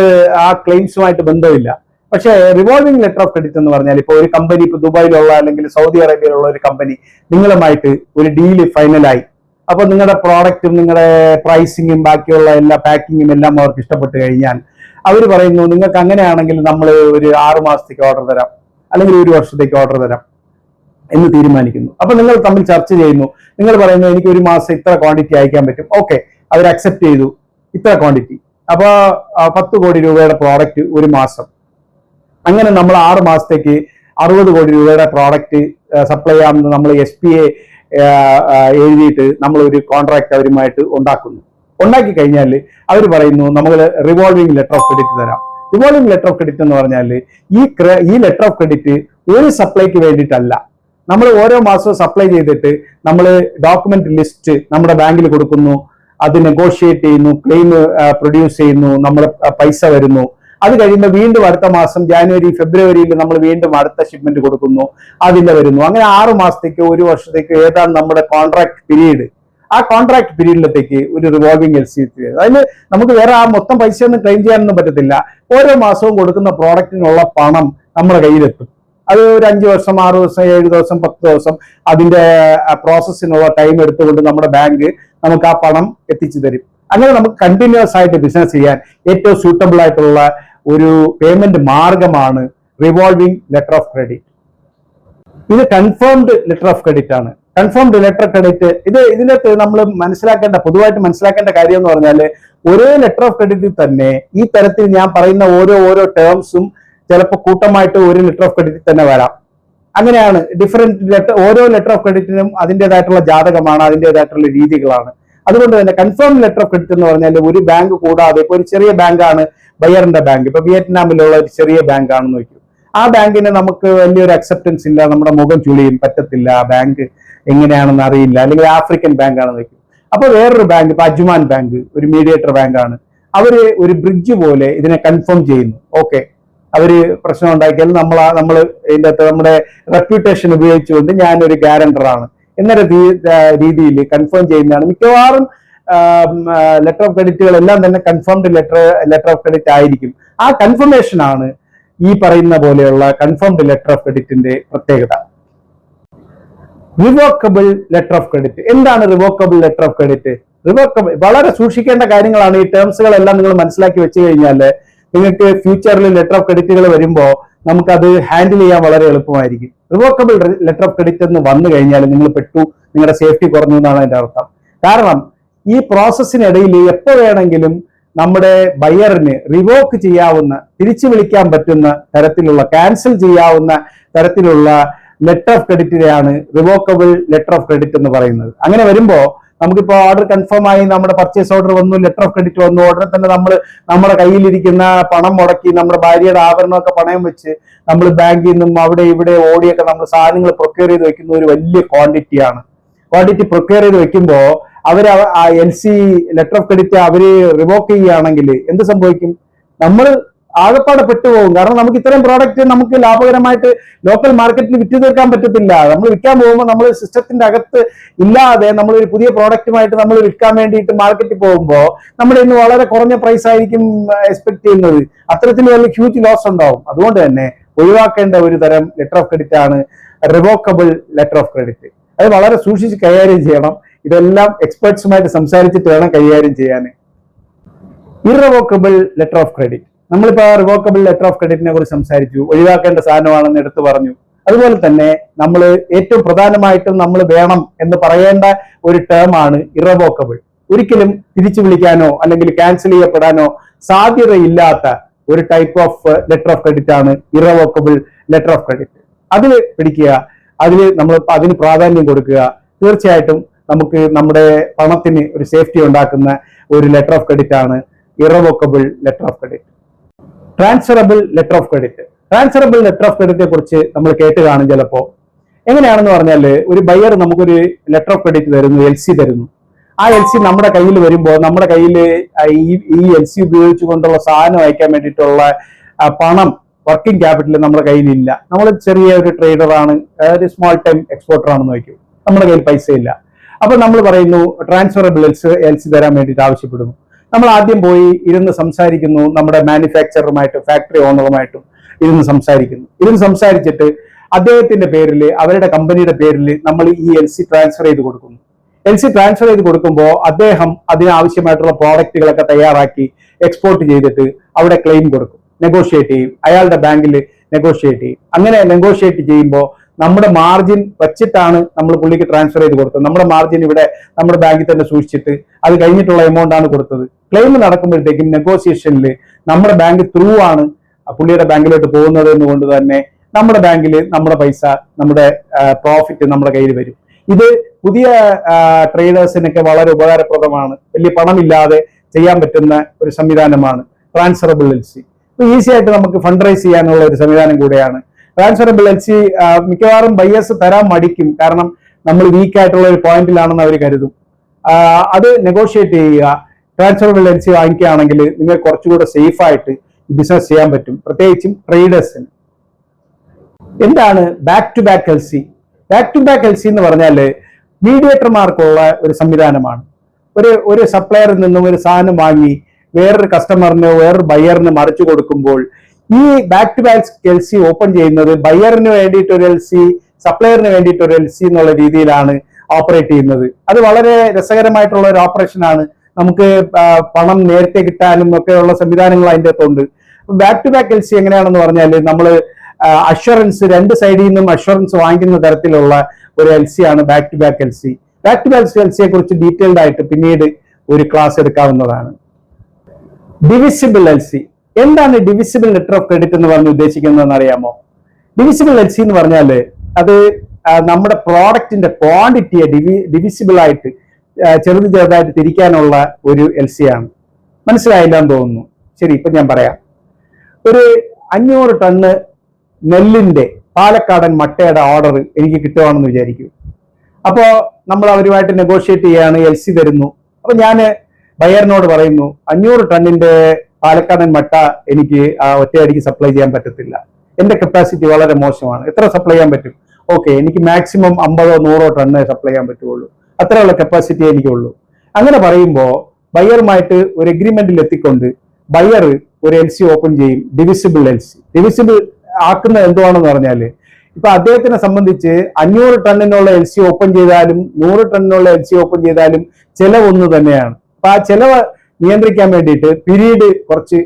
ആ ക്ലെയിംസുമായിട്ട് ബന്ധമില്ല. പക്ഷേ റിവോൾവിംഗ് ലെറ്റർ ഓഫ് ക്രെഡിറ്റ് എന്ന് പറഞ്ഞാൽ ഇപ്പോൾ ഒരു കമ്പനി, ഇപ്പോൾ ദുബായിലുള്ള അല്ലെങ്കിൽ സൗദി അറേബ്യയിലുള്ള ഒരു കമ്പനി നിങ്ങളുമായിട്ട് ഒരു ഡീല് ഫൈനലായി. അപ്പൊ നിങ്ങളുടെ പ്രോഡക്റ്റും നിങ്ങളുടെ പ്രൈസിങ്ങും ബാക്കിയുള്ള എല്ലാ പാക്കിങ്ങും എല്ലാം അവർക്ക് ഇഷ്ടപ്പെട്ട് കഴിഞ്ഞാൽ അവർ പറയുന്നു നിങ്ങൾക്ക് അങ്ങനെയാണെങ്കിൽ നമ്മൾ ഒരു 6 മാസത്തേക്ക് ഓർഡർ തരാം അല്ലെങ്കിൽ 1 വർഷത്തേക്ക് ഓർഡർ തരാം എന്ന് തീരുമാനിക്കുന്നു. അപ്പൊ നിങ്ങൾ തമ്മിൽ ചർച്ച ചെയ്യുന്നു. നിങ്ങൾ പറയുന്നു എനിക്ക് 1 മാസം ഇത്ര ക്വാണ്ടിറ്റി അയക്കാൻ പറ്റും. ഓക്കെ, അവർ അക്സെപ്റ്റ് ചെയ്തു ഇത്ര ക്വാണ്ടിറ്റി. അപ്പൊ 10 കോടി രൂപയുടെ പ്രോഡക്റ്റ് 1 മാസം. അങ്ങനെ നമ്മൾ 6 മാസത്തേക്ക് 60 കോടി രൂപയുടെ പ്രോഡക്റ്റ് സപ്ലൈ ചെയ്യാമെന്ന് നമ്മൾ SPA എഴുതിയിട്ട് നമ്മൾ ഒരു കോൺട്രാക്ട് അവരുമായിട്ട് ഉണ്ടാക്കി കഴിഞ്ഞാൽ അവർ പറയുന്നു നമ്മൾ റിവോൾവിംഗ് ലെറ്റർ ഓഫ് ക്രെഡിറ്റ് തരാം. റിവോൾവിംഗ് ലെറ്റർ ഓഫ് ക്രെഡിറ്റ് എന്ന് പറഞ്ഞാൽ ഈ ലെറ്റർ ഓഫ് ക്രെഡിറ്റ് ഒരു സപ്ലൈക്ക് വേണ്ടിയിട്ടല്ല. നമ്മൾ ഓരോ മാസവും സപ്ലൈ ചെയ്തിട്ട് നമ്മൾ ഡോക്യുമെന്റ് ലിസ്റ്റ് നമ്മുടെ ബാങ്കിൽ കൊടുക്കുന്നു, അത് നെഗോഷിയേറ്റ് ചെയ്യുന്നു, ക്ലെയിം പ്രൊഡ്യൂസ് ചെയ്യുന്നു, നമ്മുടെ പൈസ വരുന്നു. അത് കഴിയുമ്പോൾ വീണ്ടും അടുത്ത മാസം ജനുവരി ഫെബ്രുവരിയിൽ നമ്മൾ വീണ്ടും അടുത്ത ഷിപ്മെന്റ് കൊടുക്കുന്നു, അതിന്റെ വരുന്നു. അങ്ങനെ 6 മാസത്തേക്ക് 1 വർഷത്തേക്ക് ഏതാണ് നമ്മുടെ കോൺട്രാക്ട് പീരീഡ്. ആ കോൺട്രാക്ട് പീരീഡിലത്തേക്ക് ഒരു റിവോൾവിംഗ് LC. അതിന് നമുക്ക് വേറെ ആ മൊത്തം പൈസ ഒന്നും ക്ലെയിം ചെയ്യാനൊന്നും പറ്റത്തില്ല. ഓരോ മാസവും കൊടുക്കുന്ന പ്രോഡക്റ്റിനുള്ള പണം നമ്മുടെ കയ്യിലെത്തും. അത് ഒരു 5 വർഷം 6 ദിവസം 7 ദിവസം 10 ദിവസം അതിന്റെ പ്രോസസ്സിനുള്ള ടൈം എടുത്തുകൊണ്ട് നമ്മുടെ ബാങ്ക് നമുക്ക് ആ പണം എത്തിച്ചു തരും. അങ്ങനെ നമുക്ക് കണ്ടിന്യൂസ് ആയിട്ട് ബിസിനസ് ചെയ്യാൻ ഏറ്റവും സൂട്ടബിൾ ആയിട്ടുള്ള ഒരു പേയ്മെന്റ് മാർഗമാണ് റിവോൾവിംഗ് ലെറ്റർ ഓഫ് ക്രെഡിറ്റ്. ഇത് കൺഫേംഡ് ലെറ്റർ ഓഫ് ക്രെഡിറ്റ് ആണ്. കൺഫേംഡ് ലെറ്റർ ക്രെഡിറ്റ് ഇതിനകത്ത് നമ്മൾ പൊതുവായിട്ട് മനസ്സിലാക്കേണ്ട കാര്യം എന്ന് പറഞ്ഞാൽ ഒരേ ലെറ്റർ ഓഫ് ക്രെഡിറ്റിൽ തന്നെ ഈ തരത്തിൽ ഞാൻ പറയുന്ന ഓരോ ടേംസും ചിലപ്പോൾ കൂട്ടമായിട്ട് ഒരു ലെറ്റർ ഓഫ് ക്രെഡിറ്റിൽ തന്നെ വരാം. അങ്ങനെയാണ് ഓരോ ലെറ്റർ ഓഫ് ക്രെഡിറ്റിനും അതിൻ്റെതായിട്ടുള്ള ജാതകമാണ്, അതിൻ്റെതായിട്ടുള്ള രീതികളാണ്. അതുകൊണ്ട് തന്നെ കൺഫേം ലെറ്റർ ഓഫ് ക്രെഡിറ്റ് എന്ന് പറഞ്ഞാൽ ഒരു ബാങ്ക് കൂടാതെ ഇപ്പൊ ഒരു ചെറിയ ബാങ്കാണ് ബയറിന്റെ ബാങ്ക്, ഇപ്പൊ വിയറ്റ്നാമിലുള്ള ഒരു ചെറിയ ബാങ്ക് ആണെന്ന് വെക്കും. ആ ബാങ്കിന് നമുക്ക് വലിയൊരു അക്സെപ്റ്റൻസ് ഇല്ല, നമ്മുടെ മുഖം ചുളിയും പറ്റത്തില്ല, ആ ബാങ്ക് എങ്ങനെയാണെന്ന് അറിയില്ല, അല്ലെങ്കിൽ ആഫ്രിക്കൻ ബാങ്ക് ആണെന്ന് വെക്കും. അപ്പൊ വേറൊരു ബാങ്ക്, ഇപ്പൊ അജ്മാൻ ബാങ്ക് ഒരു മീഡിയേറ്റർ ബാങ്കാണ്, അവര് ഒരു ബ്രിഡ്ജ് പോലെ ഇതിനെ കൺഫേം ചെയ്യുന്നു. ഓക്കെ, അവര് പ്രശ്നം ഉണ്ടാക്കിയാൽ നമ്മൾ ഇതിന്റെ അകത്ത് നമ്മുടെ റെപ്യൂട്ടേഷൻ ഉപയോഗിച്ചുകൊണ്ട് ഞാനൊരു ഗ്യാരണ്ടറാണ് എന്നൊരു രീതിയിൽ കൺഫേം ചെയ്യുന്നതാണ്. മിക്കവാറും ലെറ്റർ ഓഫ് ക്രെഡിറ്റുകൾ എല്ലാം തന്നെ കൺഫേംഡ് ലെറ്റർ ഓഫ് ക്രെഡിറ്റ് ആയിരിക്കും. ആ കൺഫർമേഷൻ ആണ് ഈ പറയുന്ന പോലെയുള്ള കൺഫേംഡ് ലെറ്റർ ഓഫ് ക്രെഡിറ്റിന്റെ പ്രത്യേകത. Revocable letter of credit. എന്താണ് റിവോക്കബിൾ ലെറ്റർ ഓഫ് ക്രെഡിറ്റ്? വളരെ സൂക്ഷിക്കേണ്ട കാര്യങ്ങളാണ്. ഈ ടേംസുകളെല്ലാം നിങ്ങൾ മനസ്സിലാക്കി വെച്ച് കഴിഞ്ഞാൽ നിങ്ങൾക്ക് ഫ്യൂച്ചറിൽ ലെറ്റർ ഓഫ് ക്രെഡിറ്റുകൾ വരുമ്പോൾ നമുക്കത് ഹാൻഡിൽ ചെയ്യാൻ വളരെ എളുപ്പമായിരിക്കും. റിവോക്കബിൾ ലെറ്റർ ഓഫ് ക്രെഡിറ്റ് എന്ന് വന്നു കഴിഞ്ഞാൽ നിങ്ങൾ പെട്ടു, നിങ്ങളുടെ സേഫ്റ്റി കുറഞ്ഞു എന്നാണ് അതിന്റെ അർത്ഥം. കാരണം ഈ പ്രോസസ്സിനിടയിൽ എപ്പോൾ വേണമെങ്കിലും നമ്മുടെ ബയറിന് റിവോക്ക് ചെയ്യാവുന്ന, തിരിച്ചു വിളിക്കാൻ പറ്റുന്ന തരത്തിലുള്ള, ക്യാൻസൽ ചെയ്യാവുന്ന തരത്തിലുള്ള ലെറ്റർ ഓഫ് ക്രെഡിറ്റിനെയാണ് റിവോക്കബിൾ ലെറ്റർ ഓഫ് ക്രെഡിറ്റ് എന്ന് പറയുന്നത്. അങ്ങനെ വരുമ്പോൾ നമുക്കിപ്പോ ഓർഡർ കൺഫേം ആയി, നമ്മുടെ പർച്ചേസ് ഓർഡർ വന്നു, ലെറ്റർ ഓഫ് ക്രെഡിറ്റ് വന്നു, ഉടനെ തന്നെ നമ്മൾ നമ്മുടെ കയ്യിലിരിക്കുന്ന പണം മുടക്കി, നമ്മുടെ ഭാര്യയുടെ ആഭരണമൊക്കെ പണയം വെച്ച് നമ്മൾ ബാങ്കിൽ നിന്നും അവിടെ ഇവിടെ ഓടിയൊക്കെ നമ്മൾ സാധനങ്ങൾ പ്രൊക്യൂർ ചെയ്ത് വെക്കുന്ന ഒരു വലിയ ക്വാണ്ടിറ്റിയാണ്. ക്വാണ്ടിറ്റി പ്രൊക്യൂർ ചെയ്ത് വെക്കുമ്പോൾ അവർ ആ LC ലെറ്റർ ഓഫ് ക്രെഡിറ്റ് അവര് റിവോക്ക് ചെയ്യുകയാണെങ്കിൽ എന്ത് സംഭവിക്കും? നമ്മൾ ആകെപ്പാടെ പെട്ടുപോകും. കാരണം നമുക്ക് ഇത്രയും പ്രോഡക്റ്റ് നമുക്ക് ലാഭകരമായിട്ട് ലോക്കൽ മാർക്കറ്റിൽ വിറ്റ് തീർക്കാൻ പറ്റത്തില്ല. നമ്മൾ വിൽക്കാൻ പോകുമ്പോൾ നമ്മൾ സിസ്റ്റത്തിന്റെ അകത്ത് ഇല്ലാതെ നമ്മൾ ഒരു പുതിയ പ്രോഡക്റ്റുമായിട്ട് നമ്മൾ വിൽക്കാൻ വേണ്ടിയിട്ട് മാർക്കറ്റിൽ പോകുമ്പോൾ നമ്മുടെ ഇന്ന് വളരെ കുറഞ്ഞ പ്രൈസ് ആയിരിക്കും എക്സ്പെക്ട് ചെയ്യുന്നത്. അത്തരത്തിൽ വലിയ ഹ്യൂജ് ലോസ് ഉണ്ടാവും. അതുകൊണ്ട് തന്നെ ഒഴിവാക്കേണ്ട ഒരു തരം ലെറ്റർ ഓഫ് ക്രെഡിറ്റ് ആണ് റിവോക്കബിൾ ലെറ്റർ ഓഫ് ക്രെഡിറ്റ്. അത് വളരെ സൂക്ഷിച്ച് കൈകാര്യം ചെയ്യണം. ഇതെല്ലാം എക്സ്പെർട്സുമായിട്ട് സംസാരിച്ചിട്ട് വേണം കൈകാര്യം ചെയ്യാൻ. Irrevocable letter of credit. നമ്മളിപ്പോ റിവോക്കബിൾ ലെറ്റർ ഓഫ് ക്രെഡിറ്റിനെ കുറിച്ച് സംസാരിച്ചു, ഒഴിവാക്കേണ്ട സാധനമാണെന്ന് എടുത്തു പറഞ്ഞു. അതുപോലെ തന്നെ നമ്മൾ ഏറ്റവും പ്രധാനമായിട്ടും നമ്മൾ വേണം എന്ന് പറയേണ്ട ഒരു ടേം ആണ് ഇറവോക്കബിൾ. ഒരിക്കലും തിരിച്ചു വിളിക്കാനോ അല്ലെങ്കിൽ ക്യാൻസൽ ചെയ്യപ്പെടാനോ സാധ്യതയില്ലാത്ത ഒരു type of letter of credit ആണ് ഇറവോക്കബിൾ ലെറ്റർ ഓഫ് ക്രെഡിറ്റ്. അതിൽ പിടിക്കുക, അതിന് പ്രാധാന്യം കൊടുക്കുക. തീർച്ചയായിട്ടും നമുക്ക് നമ്മുടെ പണത്തിന് ഒരു സേഫ്റ്റി ഉണ്ടാക്കുന്ന ഒരു ലെറ്റർ ഓഫ് ക്രെഡിറ്റ് ആണ് irrevocable letter of credit. Transferable letter of credit. Transferable letter of ക്രെഡിറ്റിനെ കുറിച്ച് നമ്മൾ കേട്ട് കാണും ചിലപ്പോൾ. എങ്ങനെയാണെന്ന് പറഞ്ഞാൽ, ഒരു ബയർ നമുക്കൊരു ലെറ്റർ ഓഫ് ക്രെഡിറ്റ് തരുന്നു, LC തരുന്നു. ആ LC നമ്മുടെ കയ്യിൽ വരുമ്പോൾ നമ്മുടെ കയ്യിൽ ഈ LC ഉപയോഗിച്ചുകൊണ്ടുള്ള സാധനം അയക്കാൻ വേണ്ടിയിട്ടുള്ള പണം, വർക്കിംഗ് ക്യാപിറ്റൽ നമ്മുടെ കയ്യിലില്ല. നമ്മൾ ചെറിയ ഒരു ട്രേഡറാണ്, ഒരു സ്മോൾ ടൈം എക്സ്പോർട്ടർ ആണെന്ന് വയ്ക്കും, നമ്മുടെ കയ്യിൽ പൈസ ഇല്ല. അപ്പൊ നമ്മൾ പറയുന്നു ട്രാൻസ്ഫറബിൾ LC തരാൻ വേണ്ടിയിട്ട് ആവശ്യപ്പെടുന്നു. നമ്മൾ ആദ്യം പോയി ഇരുന്ന് സംസാരിക്കുന്നു, നമ്മുടെ മാനുഫാക്ചറുമായിട്ടും ഫാക്ടറി ഓണറുമായിട്ടും ഇരുന്ന് സംസാരിച്ചിട്ട് അദ്ദേഹത്തിന്റെ പേരിൽ, അവരുടെ കമ്പനിയുടെ പേരിൽ നമ്മൾ ഈ LC ട്രാൻസ്ഫർ ചെയ്ത് കൊടുക്കുന്നു. LC ട്രാൻസ്ഫർ ചെയ്ത് കൊടുക്കുമ്പോൾ അദ്ദേഹം അതിനാവശ്യമായിട്ടുള്ള പ്രോഡക്റ്റുകളൊക്കെ തയ്യാറാക്കി എക്സ്പോർട്ട് ചെയ്തിട്ട് അവിടെ ക്ലെയിം കൊടുക്കും, നെഗോഷിയേറ്റ് ചെയ്യും, അയാളുടെ ബാങ്കിൽ നെഗോഷിയേറ്റ് ചെയ്യും. അങ്ങനെ നെഗോഷിയേറ്റ് ചെയ്യുമ്പോൾ നമ്മുടെ മാർജിൻ വെച്ചിട്ടാണ് നമ്മൾ പുള്ളിക്ക് ട്രാൻസ്ഫർ ചെയ്ത് കൊടുത്തത്. നമ്മുടെ മാർജിൻ ഇവിടെ നമ്മുടെ ബാങ്കിൽ തന്നെ സൂക്ഷിച്ചിട്ട് അത് കഴിഞ്ഞിട്ടുള്ള എമൗണ്ട് ആണ് കൊടുത്തത്. ക്ലെയിം നടക്കുമ്പോഴത്തേക്കും നെഗോസിയേഷനിൽ നമ്മുടെ ബാങ്ക് ത്രൂ ആണ് പുള്ളിയുടെ ബാങ്കിലോട്ട് പോകുന്നത് എന്നുകൊണ്ട് തന്നെ നമ്മുടെ ബാങ്കിൽ നമ്മുടെ പൈസ, നമ്മുടെ പ്രോഫിറ്റ് നമ്മുടെ കയ്യിൽ വരും. ഇത് പുതിയ ട്രേഡേഴ്സിനൊക്കെ വളരെ ഉപകാരപ്രദമാണ്. വലിയ പണമില്ലാതെ ചെയ്യാൻ പറ്റുന്ന ഒരു സംവിധാനമാണ് ട്രാൻസ്ഫറബിൾ LC. ഈസി ആയിട്ട് നമുക്ക് ഫണ്ട് റൈസ് ചെയ്യാനുള്ള ഒരു സംവിധാനം കൂടെയാണ് ട്രാൻസ്ഫറബിൾ LC. മിക്കവാറും ബയേഴ്സ് തരാൻ മടിക്കും, കാരണം നമ്മൾ വീക്ക് ആയിട്ടുള്ള ഒരു പോയിന്റിലാണെന്ന് അവർ കരുതും. അത് നെഗോഷിയേറ്റ് ചെയ്യുക. ട്രാൻസ്ഫറബിൾ LC വാങ്ങിക്കുകയാണെങ്കിൽ നിങ്ങൾക്ക് കുറച്ചുകൂടെ സേഫ് ആയിട്ട് ബിസിനസ് ചെയ്യാൻ പറ്റും, പ്രത്യേകിച്ചും ട്രേഡേഴ്സിന്. എന്താണ് back to back LC? Back to back LC എന്ന് പറഞ്ഞാൽ മീഡിയേറ്റർമാർക്കുള്ള ഒരു സംവിധാനമാണ്. ഒരു സപ്ലയറിൽ നിന്നും ഒരു സാധനം വാങ്ങി വേറൊരു കസ്റ്റമറിന്, വേറൊരു ബയറിന് മറിച്ചു കൊടുക്കുമ്പോൾ ഈ back to back LC open ചെയ്യുന്നത് ബയറിന് വേണ്ടിയിട്ട് ഒരു LC, സപ്ലയറിന് വേണ്ടിയിട്ട് ഒരു LC എന്നുള്ള രീതിയിലാണ് ഓപ്പറേറ്റ് ചെയ്യുന്നത്. അത് വളരെ രസകരമായിട്ടുള്ള ഒരു ഓപ്പറേഷനാണ്. നമുക്ക് പണം നേരത്തെ കിട്ടാനും ഒക്കെയുള്ള സംവിധാനങ്ങൾ അതിൻ്റെ അകത്തുണ്ട്. ബാക്ക് ടു ബാക്ക് LC എങ്ങനെയാണെന്ന് പറഞ്ഞാൽ, നമ്മൾ അഷ്വറൻസ്, രണ്ട് സൈഡിൽ നിന്നും അഷ്വറൻസ് വാങ്ങിക്കുന്ന തരത്തിലുള്ള ഒരു LC ആണ് back to back LC. Back to back LCയെ കുറിച്ച് ഡീറ്റെയിൽഡ് ആയിട്ട് പിന്നീട് ഒരു ക്ലാസ് എടുക്കാവുന്നതാണ്. ഡിവിസിബിൾ LC എന്താണ്? ഡിവിസിബിൾ ലെറ്റർ ഓഫ് ക്രെഡിറ്റ് എന്ന് പറഞ്ഞ് ഉദ്ദേശിക്കുന്നതെന്ന് അറിയാമോ? ഡിവിസിബിൾ LC എന്ന് പറഞ്ഞാൽ അത് നമ്മുടെ പ്രോഡക്റ്റിന്റെ ക്വാണ്ടിറ്റിയെ ഡിവിസിബിൾ ആയിട്ട് ചെറുതായിട്ട് തിരിക്കാനുള്ള ഒരു LC ആണ്. മനസ്സിലായില്ല എന്ന് തോന്നുന്നു. ശരി, ഇപ്പൊ ഞാൻ പറയാം. ഒരു 500 ടണ്ണ് നെല്ലിന്റെ പാലക്കാടൻ മട്ടയുടെ ഓർഡർ എനിക്ക് കിട്ടുവാണെന്ന് വിചാരിക്കും. അപ്പോൾ നമ്മൾ അവരുമായിട്ട് നെഗോഷിയേറ്റ് ചെയ്യാണ്, LC തരുന്നു. അപ്പൊ ഞാൻ ബയറിനോട് പറയുന്നു 500 ടണ്ണിന്റെ പാലക്കാടൻ മട്ട എനിക്ക് ഒറ്റയടിക്ക് സപ്ലൈ ചെയ്യാൻ പറ്റത്തില്ല, എന്റെ കപ്പാസിറ്റി വളരെ മോശമാണ്, എത്ര സപ്ലൈ ചെയ്യാൻ പറ്റും? ഓക്കെ, എനിക്ക് മാക്സിമം 50-100 ടണ്ണ് സപ്ലൈ ചെയ്യാൻ പറ്റുള്ളൂ, അത്രയുള്ള കപ്പാസിറ്റി എനിക്കുള്ളൂ. അങ്ങനെ പറയുമ്പോൾ ബയറുമായിട്ട് ഒരു എഗ്രിമെന്റിൽ എത്തിക്കൊണ്ട് ബയർ ഒരു LC ഓപ്പൺ ചെയ്യും, ഡിവിസിബിൾ LC. ഡിവിസിബിൾ ആക്കുന്നത് എന്തുവാണെന്ന് പറഞ്ഞാല്, ഇപ്പൊ അദ്ദേഹത്തിനെ സംബന്ധിച്ച് 500 ടണ്ണിനുള്ള LC ഓപ്പൺ ചെയ്താലും 100 ടണ്ണിനുള്ള LC ഓപ്പൺ ചെയ്താലും ചെലവ് ഒന്ന് തന്നെയാണ്. അപ്പൊ ആ ചെലവ് നിയന്ത്രിക്കാൻ വേണ്ടിയിട്ട് പീരീഡ് കുറച്ച്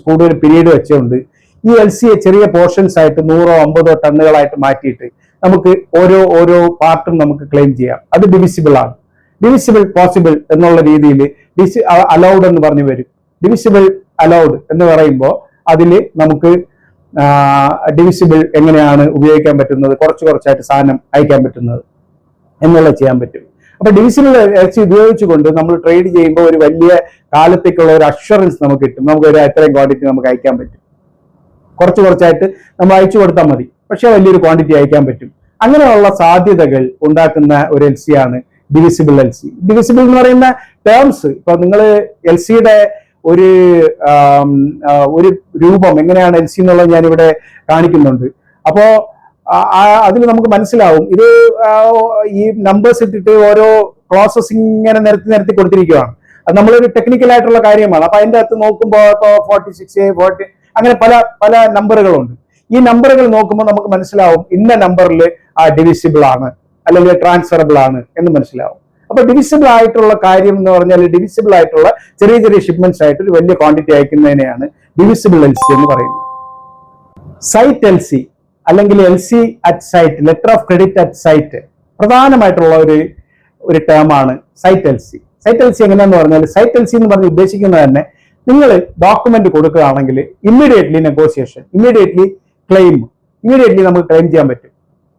കൂടുതൽ പീരീഡ് വെച്ചുകൊണ്ട് ഈ LCയെ ചെറിയ പോർഷൻസ് ആയിട്ട് 100-50 ടണ്ണുകളായിട്ട് മാറ്റിയിട്ട് നമുക്ക് ഓരോ പാർട്ടും നമുക്ക് ക്ലെയിം ചെയ്യാം. അത് ഡിവിസിബിൾ ആണ്. ഡിവിസിബിൾ പോസിബിൾ എന്നുള്ള രീതിയിൽ അലൗഡ് എന്ന് പറഞ്ഞു വരും. ഡിവിസിബിൾ അലൗഡ് എന്ന് പറയുമ്പോൾ അതിൽ നമുക്ക് ഡിവിസിബിൾ എങ്ങനെയാണ് ഉപയോഗിക്കാൻ പറ്റുന്നത്, കുറച്ചായിട്ട് സാധനം അയക്കാൻ പറ്റുന്നത് എന്നുള്ളത് ചെയ്യാൻ പറ്റും. അപ്പൊ ഡിവിസിബിൾ LC ഉപയോഗിച്ചുകൊണ്ട് നമ്മൾ ട്രേഡ് ചെയ്യുമ്പോൾ ഒരു വലിയ കാലത്തേക്കുള്ള ഒരു അഷ്വറൻസ് നമുക്ക് കിട്ടും. നമുക്ക് ഒരു ഇത്രയും ക്വാണ്ടിറ്റി നമുക്ക് അയക്കാൻ പറ്റും. കുറച്ചായിട്ട് നമ്മൾ അയച്ചു കൊടുത്താൽ മതി, പക്ഷെ വലിയൊരു ക്വാണ്ടിറ്റി അയക്കാൻ പറ്റും. അങ്ങനെയുള്ള സാധ്യതകൾ ഉണ്ടാക്കുന്ന ഒരു LC ആണ് ഡിവിസിബിൾ LC. ഡിവിസിബിൾ എന്ന് പറയുന്ന ടേംസ് ഇപ്പൊ നിങ്ങൾ LCയുടെ ഒരു രൂപം എങ്ങനെയാണ് LC എന്നുള്ളത് ഞാനിവിടെ കാണിക്കുന്നുണ്ട്. അപ്പോ അതിൽ നമുക്ക് മനസ്സിലാവും ഇത് ഈ നമ്പേഴ്സ് ഇട്ടിട്ട് ഓരോ ക്ലോസസ് ഇങ്ങനെ നിരത്തി കൊടുത്തിരിക്കുകയാണ്. അത് നമ്മളൊരു ടെക്നിക്കൽ ആയിട്ടുള്ള കാര്യമാണ്. അപ്പൊ അതിന്റെ അകത്ത് നോക്കുമ്പോൾ ഇപ്പോൾ 46, 40 അങ്ങനെ പല നമ്പറുകളുണ്ട്. ഈ നമ്പറുകൾ നോക്കുമ്പോൾ നമുക്ക് മനസ്സിലാവും ഇന്ന നമ്പറിൽ ഡിവിസിബിൾ ആണ് അല്ലെങ്കിൽ ട്രാൻസ്ഫറബിൾ ആണ് എന്ന് മനസ്സിലാവും. അപ്പൊ ഡിവിസിബിൾ ആയിട്ടുള്ള കാര്യം എന്ന് പറഞ്ഞാൽ ഡിവിസിബിൾ ആയിട്ടുള്ള ചെറിയ ഷിപ്മെന്റ്സ് ആയിട്ട് ഒരു വലിയ ക്വാണ്ടിറ്റി അയക്കുന്നതിനെയാണ് ഡിവിസിബിൾ LC എന്ന് പറയുന്നത്. സൈറ്റ് LC അല്ലെങ്കിൽ LC at sight, letter of credit at sight, പ്രധാനമായിട്ടുള്ള ഒരു ടേം ആണ് സൈറ്റ് LC. സൈറ്റ് LC എങ്ങനെയാന്ന് പറഞ്ഞാൽ, സൈറ്റ് LC എന്ന് പറഞ്ഞ് ഉദ്ദേശിക്കുന്നത് തന്നെ നിങ്ങൾ ഡോക്യുമെന്റ് കൊടുക്കുകയാണെങ്കിൽ immediately negotiation, immediately claim, immediately നമുക്ക് ക്ലെയിം ചെയ്യാൻ പറ്റും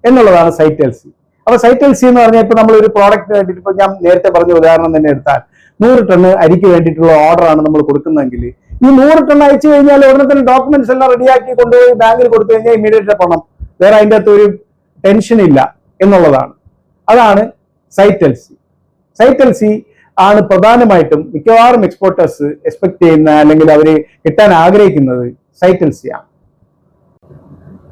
എന്നുള്ളതാണ് സൈറ്റ് LC. അപ്പൊ സൈറ്റ് LC എന്ന് പറഞ്ഞാൽ ഇപ്പൊ നമ്മൾ ഒരു പ്രോഡക്റ്റ് വേണ്ടിയിട്ട്, ഇപ്പൊ ഞാൻ നേരത്തെ പറഞ്ഞ ഉദാഹരണം തന്നെ എടുത്താൽ 100 ടണ്ണ് അരിക്ക് വേണ്ടിയിട്ടുള്ള ഓർഡർ ആണ് നമ്മൾ കൊടുക്കുന്നതെങ്കിൽ ഈ 100 ടൺ അയച്ചു കഴിഞ്ഞാൽ ഉടനെ തന്നെ ഡോക്യുമെന്റ്സ് എല്ലാം റെഡിയാക്കി കൊണ്ടുപോയി ബാങ്കിൽ കൊടുത്തു കഴിഞ്ഞാൽ ഇമ്മീഡിയറ്റ് പണം, വേറെ അതിൻ്റെ അകത്ത് ഒരു ടെൻഷൻ ഇല്ല എന്നുള്ളതാണ്. അതാണ് sight L C. Sight L C ആണ് പ്രധാനമായിട്ടും മിക്കവാറും എക്സ്പോർട്ടേഴ്സ് എക്സ്പെക്ട് ചെയ്യുന്ന അല്ലെങ്കിൽ അവർ കിട്ടാൻ ആഗ്രഹിക്കുന്നത് സൈറ്റ് എൽ സി ആണ്.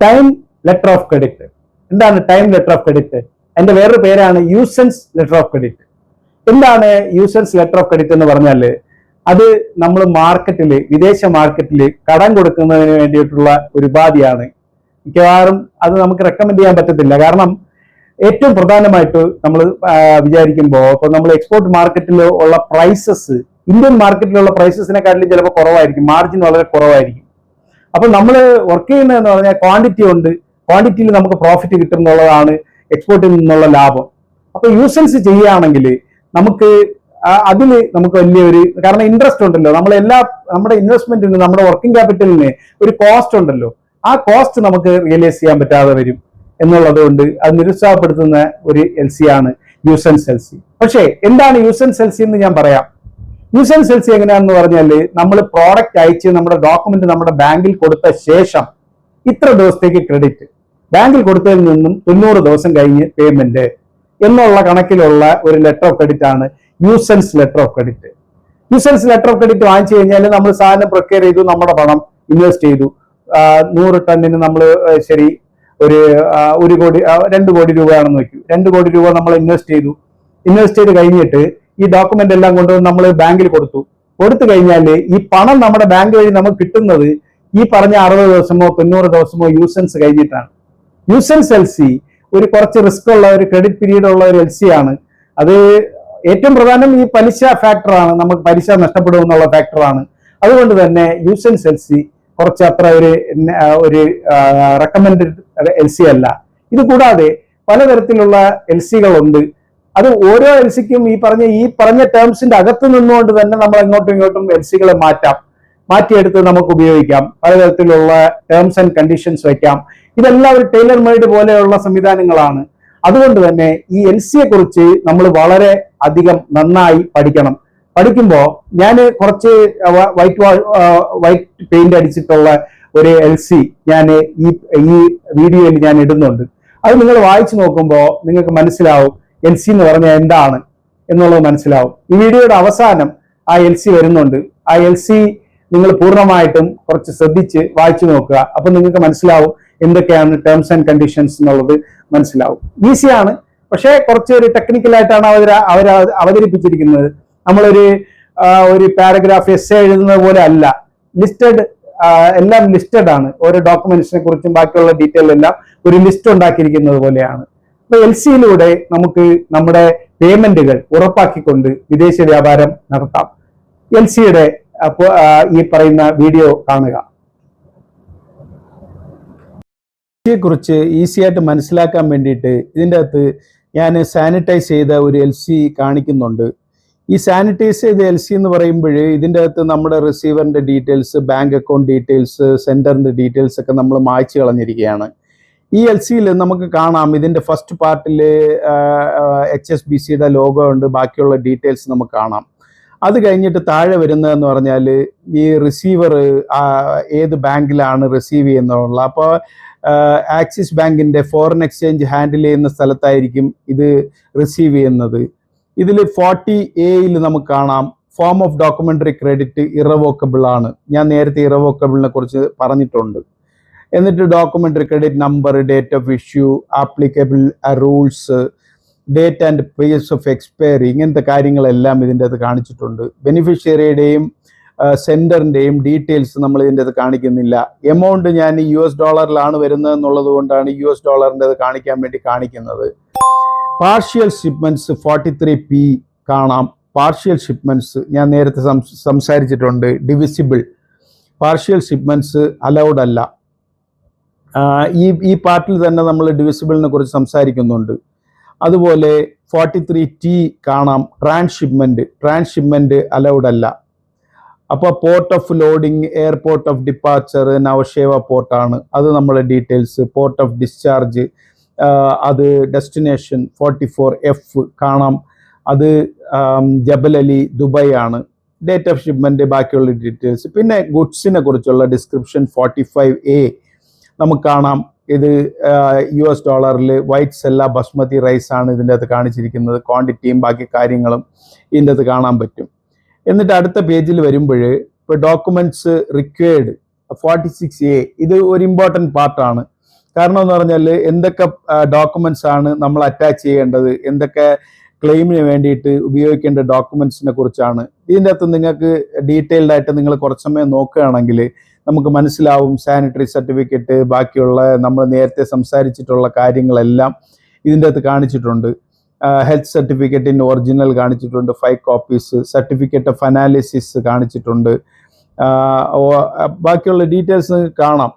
Time letter of credit. എന്താണ് ടൈം ലെറ്റർ ഓഫ് ക്രെഡിറ്റ്? അതിന്റെ വേറൊരു പേരാണ് യൂസൻസ് ലെറ്റർ ഓഫ് ക്രെഡിറ്റ്. എന്താണ് യൂസൻസ് ലെറ്റർ ഓഫ് ക്രെഡിറ്റ് എന്ന് പറഞ്ഞാൽ, അത് നമ്മൾ മാർക്കറ്റിൽ, വിദേശ മാർക്കറ്റിൽ കടം കൊടുക്കുന്നതിന് വേണ്ടിയിട്ടുള്ള ഒരു ഉപാധിയാണ്. മിക്കവാറും അത് നമുക്ക് റെക്കമെൻഡ് ചെയ്യാൻ പറ്റത്തില്ല. കാരണം ഏറ്റവും പ്രധാനമായിട്ട് നമ്മൾ വിചാരിക്കുമ്പോൾ ഇപ്പോൾ നമ്മൾ എക്സ്പോർട്ട് മാർക്കറ്റിൽ ഉള്ള പ്രൈസസ് ഇന്ത്യൻ മാർക്കറ്റിലുള്ള പ്രൈസസിനെക്കാട്ടിലും ചിലപ്പോൾ കുറവായിരിക്കും, മാർജിൻ വളരെ കുറവായിരിക്കും. അപ്പൊ നമ്മൾ വർക്ക് ചെയ്യുന്നതെന്ന് പറഞ്ഞാൽ ക്വാണ്ടിറ്റി ഉണ്ട്, ക്വാണ്ടിറ്റിയിൽ നമുക്ക് പ്രോഫിറ്റ് കിട്ടും എന്നുള്ളതാണ് എക്സ്പോർട്ടിൽ നിന്നുള്ള ലാഭം. അപ്പൊ യൂസൻസ് ചെയ്യുകയാണെങ്കിൽ നമുക്ക് അതിൽ നമുക്ക് വലിയൊരു, കാരണം ഇൻട്രസ്റ്റ് ഉണ്ടല്ലോ, നമ്മുടെ ഇൻവെസ്റ്റ്മെന്റിന്, നമ്മുടെ വർക്കിംഗ് ക്യാപിറ്റലിന് ഒരു കോസ്റ്റ് ഉണ്ടല്ലോ, ആ കോസ്റ്റ് നമുക്ക് റിയലൈസ് ചെയ്യാൻ പറ്റാതെ വരും എന്നുള്ളത് കൊണ്ട് അത് നിരുത്സാഹപ്പെടുത്തുന്ന ഒരു എൽ സി ആണ് യൂസൻസ് എൽ സി. പക്ഷേ എന്താണ് യൂസൻസ് എൽ സി എന്ന് ഞാൻ പറയാം. യൂസൻസ് എൽ സി എങ്ങനെയാണെന്ന് പറഞ്ഞാൽ, നമ്മൾ പ്രോഡക്റ്റ് അയച്ച് നമ്മുടെ ഡോക്യുമെന്റ് നമ്മുടെ ബാങ്കിൽ കൊടുത്ത ശേഷം ഇത്ര ദിവസത്തേക്ക് ക്രെഡിറ്റ്, ബാങ്കിൽ കൊടുത്തതിൽ നിന്നും 90 ദിവസം കഴിഞ്ഞ് പേയ്മെന്റ് എന്നുള്ള കണക്കിലുള്ള ഒരു ലെറ്റർ ഓഫ് ക്രെഡിറ്റ് ആണ് യൂസൻസ് letter of credit. യൂസൻസ് letter of credit വാങ്ങിച്ചു കഴിഞ്ഞാൽ നമ്മൾ സാധനം പ്രൊക്യൂർ ചെയ്തു, നമ്മുടെ പണം ഇൻവെസ്റ്റ് ചെയ്തു. 100 ടണ്ണിന് നമ്മൾ ശരി ഒരു 1 കോടി 2 കോടി രൂപയാണെന്ന് വെക്കും. 2 കോടി രൂപ നമ്മൾ ഇൻവെസ്റ്റ് ചെയ്ത് കഴിഞ്ഞിട്ട് ഈ ഡോക്യുമെന്റ് എല്ലാം കൊണ്ടുവന്ന് നമ്മൾ ബാങ്കിൽ കൊടുത്തു കഴിഞ്ഞാൽ ഈ പണം നമ്മുടെ ബാങ്ക് വഴി നമുക്ക് കിട്ടുന്നത് ഈ പറഞ്ഞ 60 ദിവസമോ 90 ദിവസമോ യൂസൻസ് കഴിഞ്ഞിട്ടാണ്. യൂസൻസ് എൽ സി ഒരു കുറച്ച് റിസ്ക് ഉള്ള ഒരു ക്രെഡിറ്റ് പീരീഡ് ഉള്ള ഒരു എൽ സി ആണ്. അത് ഏറ്റവും പ്രധാനം ഈ പലിശ ഫാക്ടറാണ്, നമുക്ക് പലിശ നഷ്ടപ്പെടും എന്നുള്ള ഫാക്ടറാണ്. അതുകൊണ്ട് തന്നെ യൂസൻസ് എൽ സി കുറച്ച് അത്ര ഒരു റെക്കമെൻഡഡ് എൽ സി അല്ല. ഇത് കൂടാതെ പലതരത്തിലുള്ള എൽ സികളുണ്ട്. അത് ഓരോ എൽ സിക്കും ഈ പറഞ്ഞ ടേംസിന്റെ അകത്ത് നിന്നുകൊണ്ട് തന്നെ നമ്മൾ അങ്ങോട്ടും ഇങ്ങോട്ടും എൽ സികളെ മാറ്റിയെടുത്ത് നമുക്ക് ഉപയോഗിക്കാം. പലതരത്തിലുള്ള ടേംസ് ആൻഡ് കണ്ടീഷൻസ് വയ്ക്കാം. ഇതെല്ലാം ഒരു ടൈലർ മെയ്ഡ് പോലെയുള്ള സംവിധാനങ്ങളാണ്. അതുകൊണ്ട് തന്നെ ഈ എൽ സിയെ കുറിച്ച് നമ്മൾ വളരെ അധികം നന്നായി പഠിക്കുമ്പോൾ ഞാൻ കുറച്ച് വൈറ്റ് പെയിന്റ് അടിച്ചിട്ടുള്ള ഒരു എൽ സി ഞാൻ ഈ വീഡിയോയിൽ ഞാൻ ഇടുന്നുണ്ട്. അത് നിങ്ങൾ വായിച്ചു നോക്കുമ്പോൾ നിങ്ങൾക്ക് മനസ്സിലാവും എൽ സി എന്ന് പറഞ്ഞാൽ എന്താണ് എന്നുള്ളത് മനസ്സിലാവും. ഈ വീഡിയോയുടെ അവസാനം ആ എൽ സി വരുന്നുണ്ട്. ആ എൽ സി നിങ്ങൾ പൂർണ്ണമായിട്ടും കുറച്ച് ശ്രദ്ധിച്ച് വായിച്ചു നോക്കുക. അപ്പൊ നിങ്ങൾക്ക് മനസ്സിലാവും എന്തൊക്കെയാണ് ടേംസ് ആൻഡ് കണ്ടീഷൻസ് എന്നുള്ളത് മനസ്സിലാവും. ഈസിയാണ്, പക്ഷേ കുറച്ച് ഒരു ടെക്നിക്കലായിട്ടാണ് അവർ അവതരിപ്പിച്ചിരിക്കുന്നത്. നമ്മളൊരു പാരഗ്രാഫ് എസ് എഴുതുന്നത് പോലെ അല്ല, എല്ലാം ലിസ്റ്റഡ് ആണ്. ഓരോ ഡോക്യുമെന്റ്സിനെ കുറിച്ചും ബാക്കിയുള്ള ഡീറ്റെയിൽ എല്ലാം ഒരു ലിസ്റ്റ് ഉണ്ടാക്കിയിരിക്കുന്നത് പോലെയാണ്. അപ്പൊ എൽ സിയിലൂടെ നമുക്ക് നമ്മുടെ പേയ്മെന്റുകൾ ഉറപ്പാക്കിക്കൊണ്ട് വിദേശ വ്യാപാരം നടത്താം. എൽ സിയുടെ ഈ പറയുന്ന വീഡിയോ കാണുക. കുറിച്ച് ഈസി ആയിട്ട് മനസ്സിലാക്കാൻ വേണ്ടിയിട്ട് ഇതിൻ്റെ അകത്ത് ഞാൻ സാനിറ്റൈസ് ചെയ്ത ഒരു എൽ സി കാണിക്കുന്നുണ്ട്. ഈ സാനിറ്റൈസ് ചെയ്ത എൽ സി എന്ന് പറയുമ്പോൾ ഇതിൻ്റെ അകത്ത് നമ്മുടെ റിസീവറിൻ്റെ ഡീറ്റെയിൽസ്, ബാങ്ക് അക്കൗണ്ട് ഡീറ്റെയിൽസ്, സെൻറ്ററിൻ്റെ ഡീറ്റെയിൽസ് ഒക്കെ നമ്മൾ മായ്ച്ചു കളഞ്ഞിരിക്കുകയാണ്. ഈ എൽ സിയിൽ നമുക്ക് കാണാം ഇതിൻ്റെ ഫസ്റ്റ് പാർട്ടിൽ HSBCയുടെ ലോഗോ ഉണ്ട്, ബാക്കിയുള്ള ഡീറ്റെയിൽസ് നമുക്ക് കാണാം. അത് കഴിഞ്ഞിട്ട് താഴെ വരുന്നതെന്ന് പറഞ്ഞാൽ ഈ റിസീവർ ഏത് ബാങ്കിലാണ് റിസീവ് ചെയ്യുന്നതുള്ള. അപ്പോൾ ആക്സിസ് ബാങ്കിൻ്റെ ഫോറിൻ എക്സ്ചേഞ്ച് ഹാൻഡിൽ ചെയ്യുന്ന സ്ഥലത്തായിരിക്കും ഇത് റിസീവ് ചെയ്യുന്നത്. ഇതിൽ 40A നമുക്ക് കാണാം form of documentary credit irrevocable ആണ്. ഞാൻ നേരത്തെ ഇറവോക്കബിളിനെ കുറിച്ച് പറഞ്ഞിട്ടുണ്ട്. എന്നിട്ട് documentary credit number, date of issue, applicable rules, date and place of expiry, ഇങ്ങനത്തെ കാര്യങ്ങളെല്ലാം ഇതിൻ്റെ അത് കാണിച്ചിട്ടുണ്ട്. ബെനിഫിഷ്യറിയുടെയും സെൻഡറിൻ്റെയും ഡീറ്റെയിൽസ് നമ്മൾ ഇതിൻ്റെ അത് കാണിക്കുന്നില്ല. എമൗണ്ട് ഞാൻ US ഡോളറിലാണ് വരുന്നത് എന്നുള്ളത് കൊണ്ടാണ് US ഡോളറിൻ്റെ അത് കാണിക്കാൻ വേണ്ടി കാണിക്കുന്നത്. പാർഷ്യൽ ഷിപ്മെൻറ്റ്സ് 43P കാണാം. പാർഷ്യൽ ഷിപ്മെൻറ്റ്സ് ഞാൻ നേരത്തെ സംസാരിച്ചിട്ടുണ്ട്. ഡിവിസിബിൾ പാർഷ്യൽ ഷിപ്മെൻറ്റ്സ് അലൗഡ് അല്ല. ഈ പാർട്ടിൽ തന്നെ നമ്മൾ ഡിവിസിബിളിനെ കുറിച്ച് സംസാരിക്കുന്നുണ്ട്. അതുപോലെ 43T കാണാം. ട്രാൻസ്ഷിപ്മെന്റ് അലൗഡ് അല്ല. അപ്പോൾ port of loading, airport of departure Nhava Sheva പോർട്ടാണ്, അത് നമ്മളെ ഡീറ്റെയിൽസ്. പോർട്ട് ഓഫ് ഡിസ്ചാർജ് അത് ഡെസ്റ്റിനേഷൻ 44F കാണാം, അത് ജബൽ അലി ദുബായ് ആണ്. ഡേറ്റ് ഓഫ് ഷിപ്മെന്റ്, ബാക്കിയുള്ള ഡീറ്റെയിൽസ്. പിന്നെ ഗുഡ്സിനെ കുറിച്ചുള്ള ഡിസ്ക്രിപ്ഷൻ 45A നമുക്ക് കാണാം. ഇത് $, വൈറ്റ് സെല്ല ബസ്മതി റൈസ് ആണ് ഇതിൻ്റെ അകത്ത് കാണിച്ചിരിക്കുന്നത്. ക്വാണ്ടിറ്റിയും ബാക്കി കാര്യങ്ങളും ഇതിൻ്റെ അകത്ത് കാണാൻ പറ്റും. എന്നിട്ട് അടുത്ത പേജിൽ വരുമ്പോൾ ഇപ്പോൾ ഡോക്യുമെന്റ്സ് റിക്വയർഡ് 46A, ഇത് ഒരു ഇമ്പോർട്ടൻറ്റ് പാർട്ടാണ്. കാരണം എന്ന് പറഞ്ഞാൽ എന്തൊക്കെ ഡോക്യുമെന്റ്സ് ആണ് നമ്മൾ അറ്റാച്ച് ചെയ്യേണ്ടത്, എന്തൊക്കെ ക്ലെയിമിന് വേണ്ടിയിട്ട് ഉപയോഗിക്കേണ്ട ഡോക്യുമെന്റ്സിനെ കുറിച്ചാണ്. ഇതിൻ്റെ അകത്ത് നിങ്ങൾക്ക് ഡീറ്റെയിൽഡ് ആയിട്ട് നിങ്ങൾ കുറച്ച് സമയം നോക്കുകയാണെങ്കിൽ നമുക്ക് മനസ്സിലാവും. സാനിറ്ററി സർട്ടിഫിക്കറ്റ്, ബാക്കിയുള്ള നമ്മൾ നേരത്തെ സംസാരിച്ചിട്ടുള്ള കാര്യങ്ങളെല്ലാം ഇതിൻ്റെ അകത്ത് കാണിച്ചിട്ടുണ്ട്. ഹെൽത്ത് സർട്ടിഫിക്കറ്റിൻ്റെ ഒറിജിനൽ കാണിച്ചിട്ടുണ്ട്, 5 കോപ്പീസ്. സർട്ടിഫിക്കറ്റ് ഓഫ് അനാലിസിസ് കാണിച്ചിട്ടുണ്ട്. ബാക്കിയുള്ള ഡീറ്റെയിൽസ് കാണാം.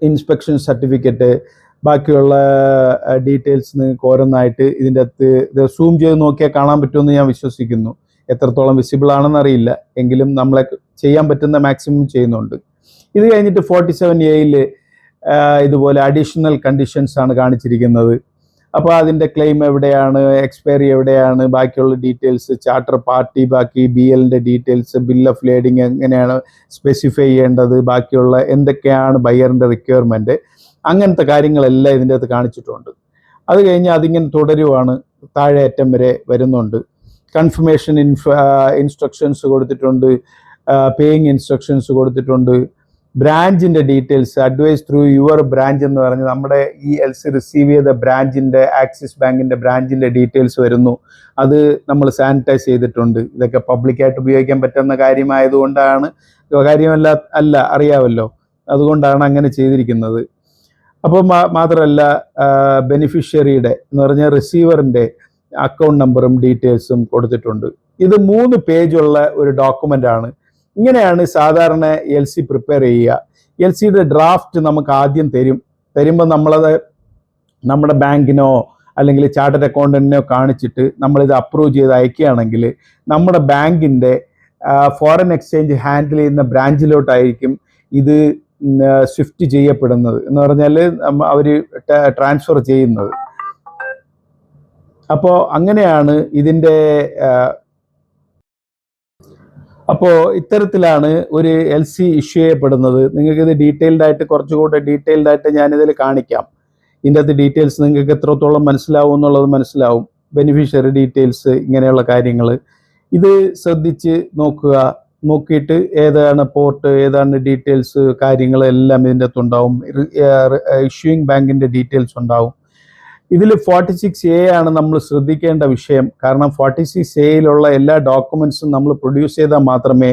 ഇൻസ്പെക്ഷൻ സർട്ടിഫിക്കറ്റ്, ബാക്കിയുള്ള ഡീറ്റെയിൽസ് നിങ്ങൾക്ക് ഓരോന്നായിട്ട് ഇതിൻ്റെ അകത്ത് ഇത് സൂം ചെയ്ത് നോക്കിയാൽ കാണാൻ പറ്റുമെന്ന് ഞാൻ വിശ്വസിക്കുന്നു. എത്രത്തോളം വിസിബിൾ ആണെന്ന് അറിയില്ല, എങ്കിലും നമ്മളെ ചെയ്യാൻ പറ്റുന്ന മാക്സിമം ചെയ്യുന്നുണ്ട്. ഇത് കഴിഞ്ഞിട്ട് 47A ഇതുപോലെ അഡീഷണൽ കണ്ടീഷൻസ് ആണ് കാണിച്ചിരിക്കുന്നത്. അപ്പോൾ അതിൻ്റെ ക്ലെയിം എവിടെയാണ്, എക്സ്പയറി എവിടെയാണ്, ബാക്കിയുള്ള ഡീറ്റെയിൽസ്, ചാർട്ടർ പാർട്ടി, ബാക്കി BLൻ്റെ ഡീറ്റെയിൽസ്, ബിൽ ഓഫ് ലേഡിങ് എങ്ങനെയാണ് സ്പെസിഫൈ ചെയ്യേണ്ടത്, ബാക്കിയുള്ള എന്തൊക്കെയാണ് ബയ്യറിൻ്റെ റിക്വയർമെൻറ്റ്, അങ്ങനത്തെ കാര്യങ്ങളെല്ലാം ഇതിൻ്റെ അകത്ത് കാണിച്ചിട്ടുണ്ട്. അത് കഴിഞ്ഞ് അതിങ്ങനെ തുടരുവാണ്, താഴെ അറ്റം വരെ വരുന്നുണ്ട്. കൺഫർമേഷൻ ഇൻസ്ട്രക്ഷൻസ് കൊടുത്തിട്ടുണ്ട്, പേയിങ് ഇൻസ്ട്രക്ഷൻസ് കൊടുത്തിട്ടുണ്ട്. ബ്രാഞ്ചിൻ്റെ details, advise through your branch എന്ന് പറഞ്ഞ് നമ്മുടെ ഈ LC റിസീവ് ചെയ്ത ബ്രാഞ്ചിൻ്റെ, ആക്സിസ് ബാങ്കിൻ്റെ ബ്രാഞ്ചിൻ്റെ ഡീറ്റെയിൽസ് വരുന്നു. അത് നമ്മൾ സാനിറ്റൈസ് ചെയ്തിട്ടുണ്ട്. ഇതൊക്കെ പബ്ലിക്കായിട്ട് ഉപയോഗിക്കാൻ പറ്റുന്ന കാര്യമായതുകൊണ്ടാണ്, കാര്യമല്ല അറിയാമല്ലോ, അതുകൊണ്ടാണ് അങ്ങനെ ചെയ്തിരിക്കുന്നത്. അപ്പോൾ മാത്രമല്ല ബെനിഫിഷ്യറിയുടെ എന്ന് പറഞ്ഞാൽ റിസീവറിൻ്റെ അക്കൗണ്ട് നമ്പറും ഡീറ്റെയിൽസും കൊടുത്തിട്ടുണ്ട്. ഇത് 3 പേജുള്ള ഒരു ഡോക്യുമെൻ്റ് ആണ്. ഇങ്ങനെയാണ് സാധാരണ LC പ്രിപ്പയർ ചെയ്യുക. LCയുടെ ഡ്രാഫ്റ്റ് നമുക്ക് ആദ്യം തരുമ്പോൾ നമ്മളത് നമ്മുടെ ബാങ്കിനോ അല്ലെങ്കിൽ ചാർട്ടേഡ് അക്കൗണ്ടന്റിനോ കാണിച്ചിട്ട് നമ്മളിത് അപ്രൂവ് ചെയ്ത് അയക്കുകയാണെങ്കിൽ നമ്മുടെ ബാങ്കിൻ്റെ ഫോറിൻ എക്സ്ചേഞ്ച് ഹാൻഡിൽ ചെയ്യുന്ന ബ്രാഞ്ചിലോട്ടായിരിക്കും ഇത് സ്വിഫ്റ്റ് ചെയ്യപ്പെടുന്നത്. എന്ന് പറഞ്ഞാൽ അവർ ട്രാൻസ്ഫർ ചെയ്യുന്നത്. അപ്പോൾ അങ്ങനെയാണ് ഇതിൻ്റെ അപ്പോൾ ഇത്തരത്തിലാണ് ഒരു LC ഇഷ്യൂ ചെയ്യപ്പെടുന്നത്. നിങ്ങൾക്കിത് ഡീറ്റെയിൽഡ് ആയിട്ട്, കുറച്ചുകൂടെ ഡീറ്റെയിൽഡ് ആയിട്ട് ഞാനിതിൽ കാണിക്കാം. ഇതിൻ്റെ അകത്ത് ഡീറ്റെയിൽസ് നിങ്ങൾക്ക് എത്രത്തോളം മനസ്സിലാവും എന്നുള്ളത് മനസ്സിലാവും. ബെനിഫിഷ്യറി ഡീറ്റെയിൽസ്, ഇങ്ങനെയുള്ള കാര്യങ്ങൾ ഇത് ശ്രദ്ധിച്ച് നോക്കുക. നോക്കിയിട്ട് ഏതാണ് പോർട്ട്, ഏതാണ് ഡീറ്റെയിൽസ്, കാര്യങ്ങളെല്ലാം ഇതിൻ്റെ അകത്തുണ്ടാവും. ഇഷ്യൂയിങ് ബാങ്കിൻ്റെ ഡീറ്റെയിൽസ് ഉണ്ടാവും. ഇതിൽ 46A ആണ് നമ്മൾ ശ്രദ്ധിക്കേണ്ട വിഷയം. കാരണം 46Aയിലുള്ള എല്ലാ ഡോക്യുമെൻറ്റ്സും നമ്മൾ പ്രൊഡ്യൂസ് ചെയ്താൽ മാത്രമേ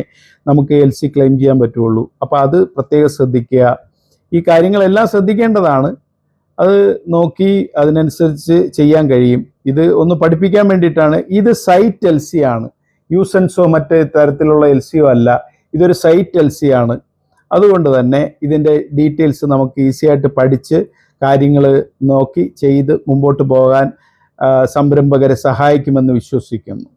നമുക്ക് LC ക്ലെയിം ചെയ്യാൻ പറ്റുള്ളൂ. അപ്പോൾ അത് പ്രത്യേകം ശ്രദ്ധിക്കുക. ഈ കാര്യങ്ങളെല്ലാം ശ്രദ്ധിക്കേണ്ടതാണ്. അത് നോക്കി അതിനനുസരിച്ച് ചെയ്യാൻ കഴിയും. ഇത് ഒന്ന് പഠിപ്പിക്കാൻ വേണ്ടിയിട്ടാണ്. ഇത് സൈറ്റ് LC ആണ്, യൂസൻസോ മറ്റ് തരത്തിലുള്ള LCയോ അല്ല. ഇതൊരു സൈറ്റ് LC ആണ്. അതുകൊണ്ട് തന്നെ ഇതിൻ്റെ ഡീറ്റെയിൽസ് നമുക്ക് ഈസി ആയിട്ട് പഠിച്ച് കാര്യങ്ങൾ നോക്കി ചെയ്ത് മുമ്പോട്ട് പോകാൻ സംരംഭകരെ സഹായിക്കുമെന്ന് വിശ്വസിക്കുന്നു.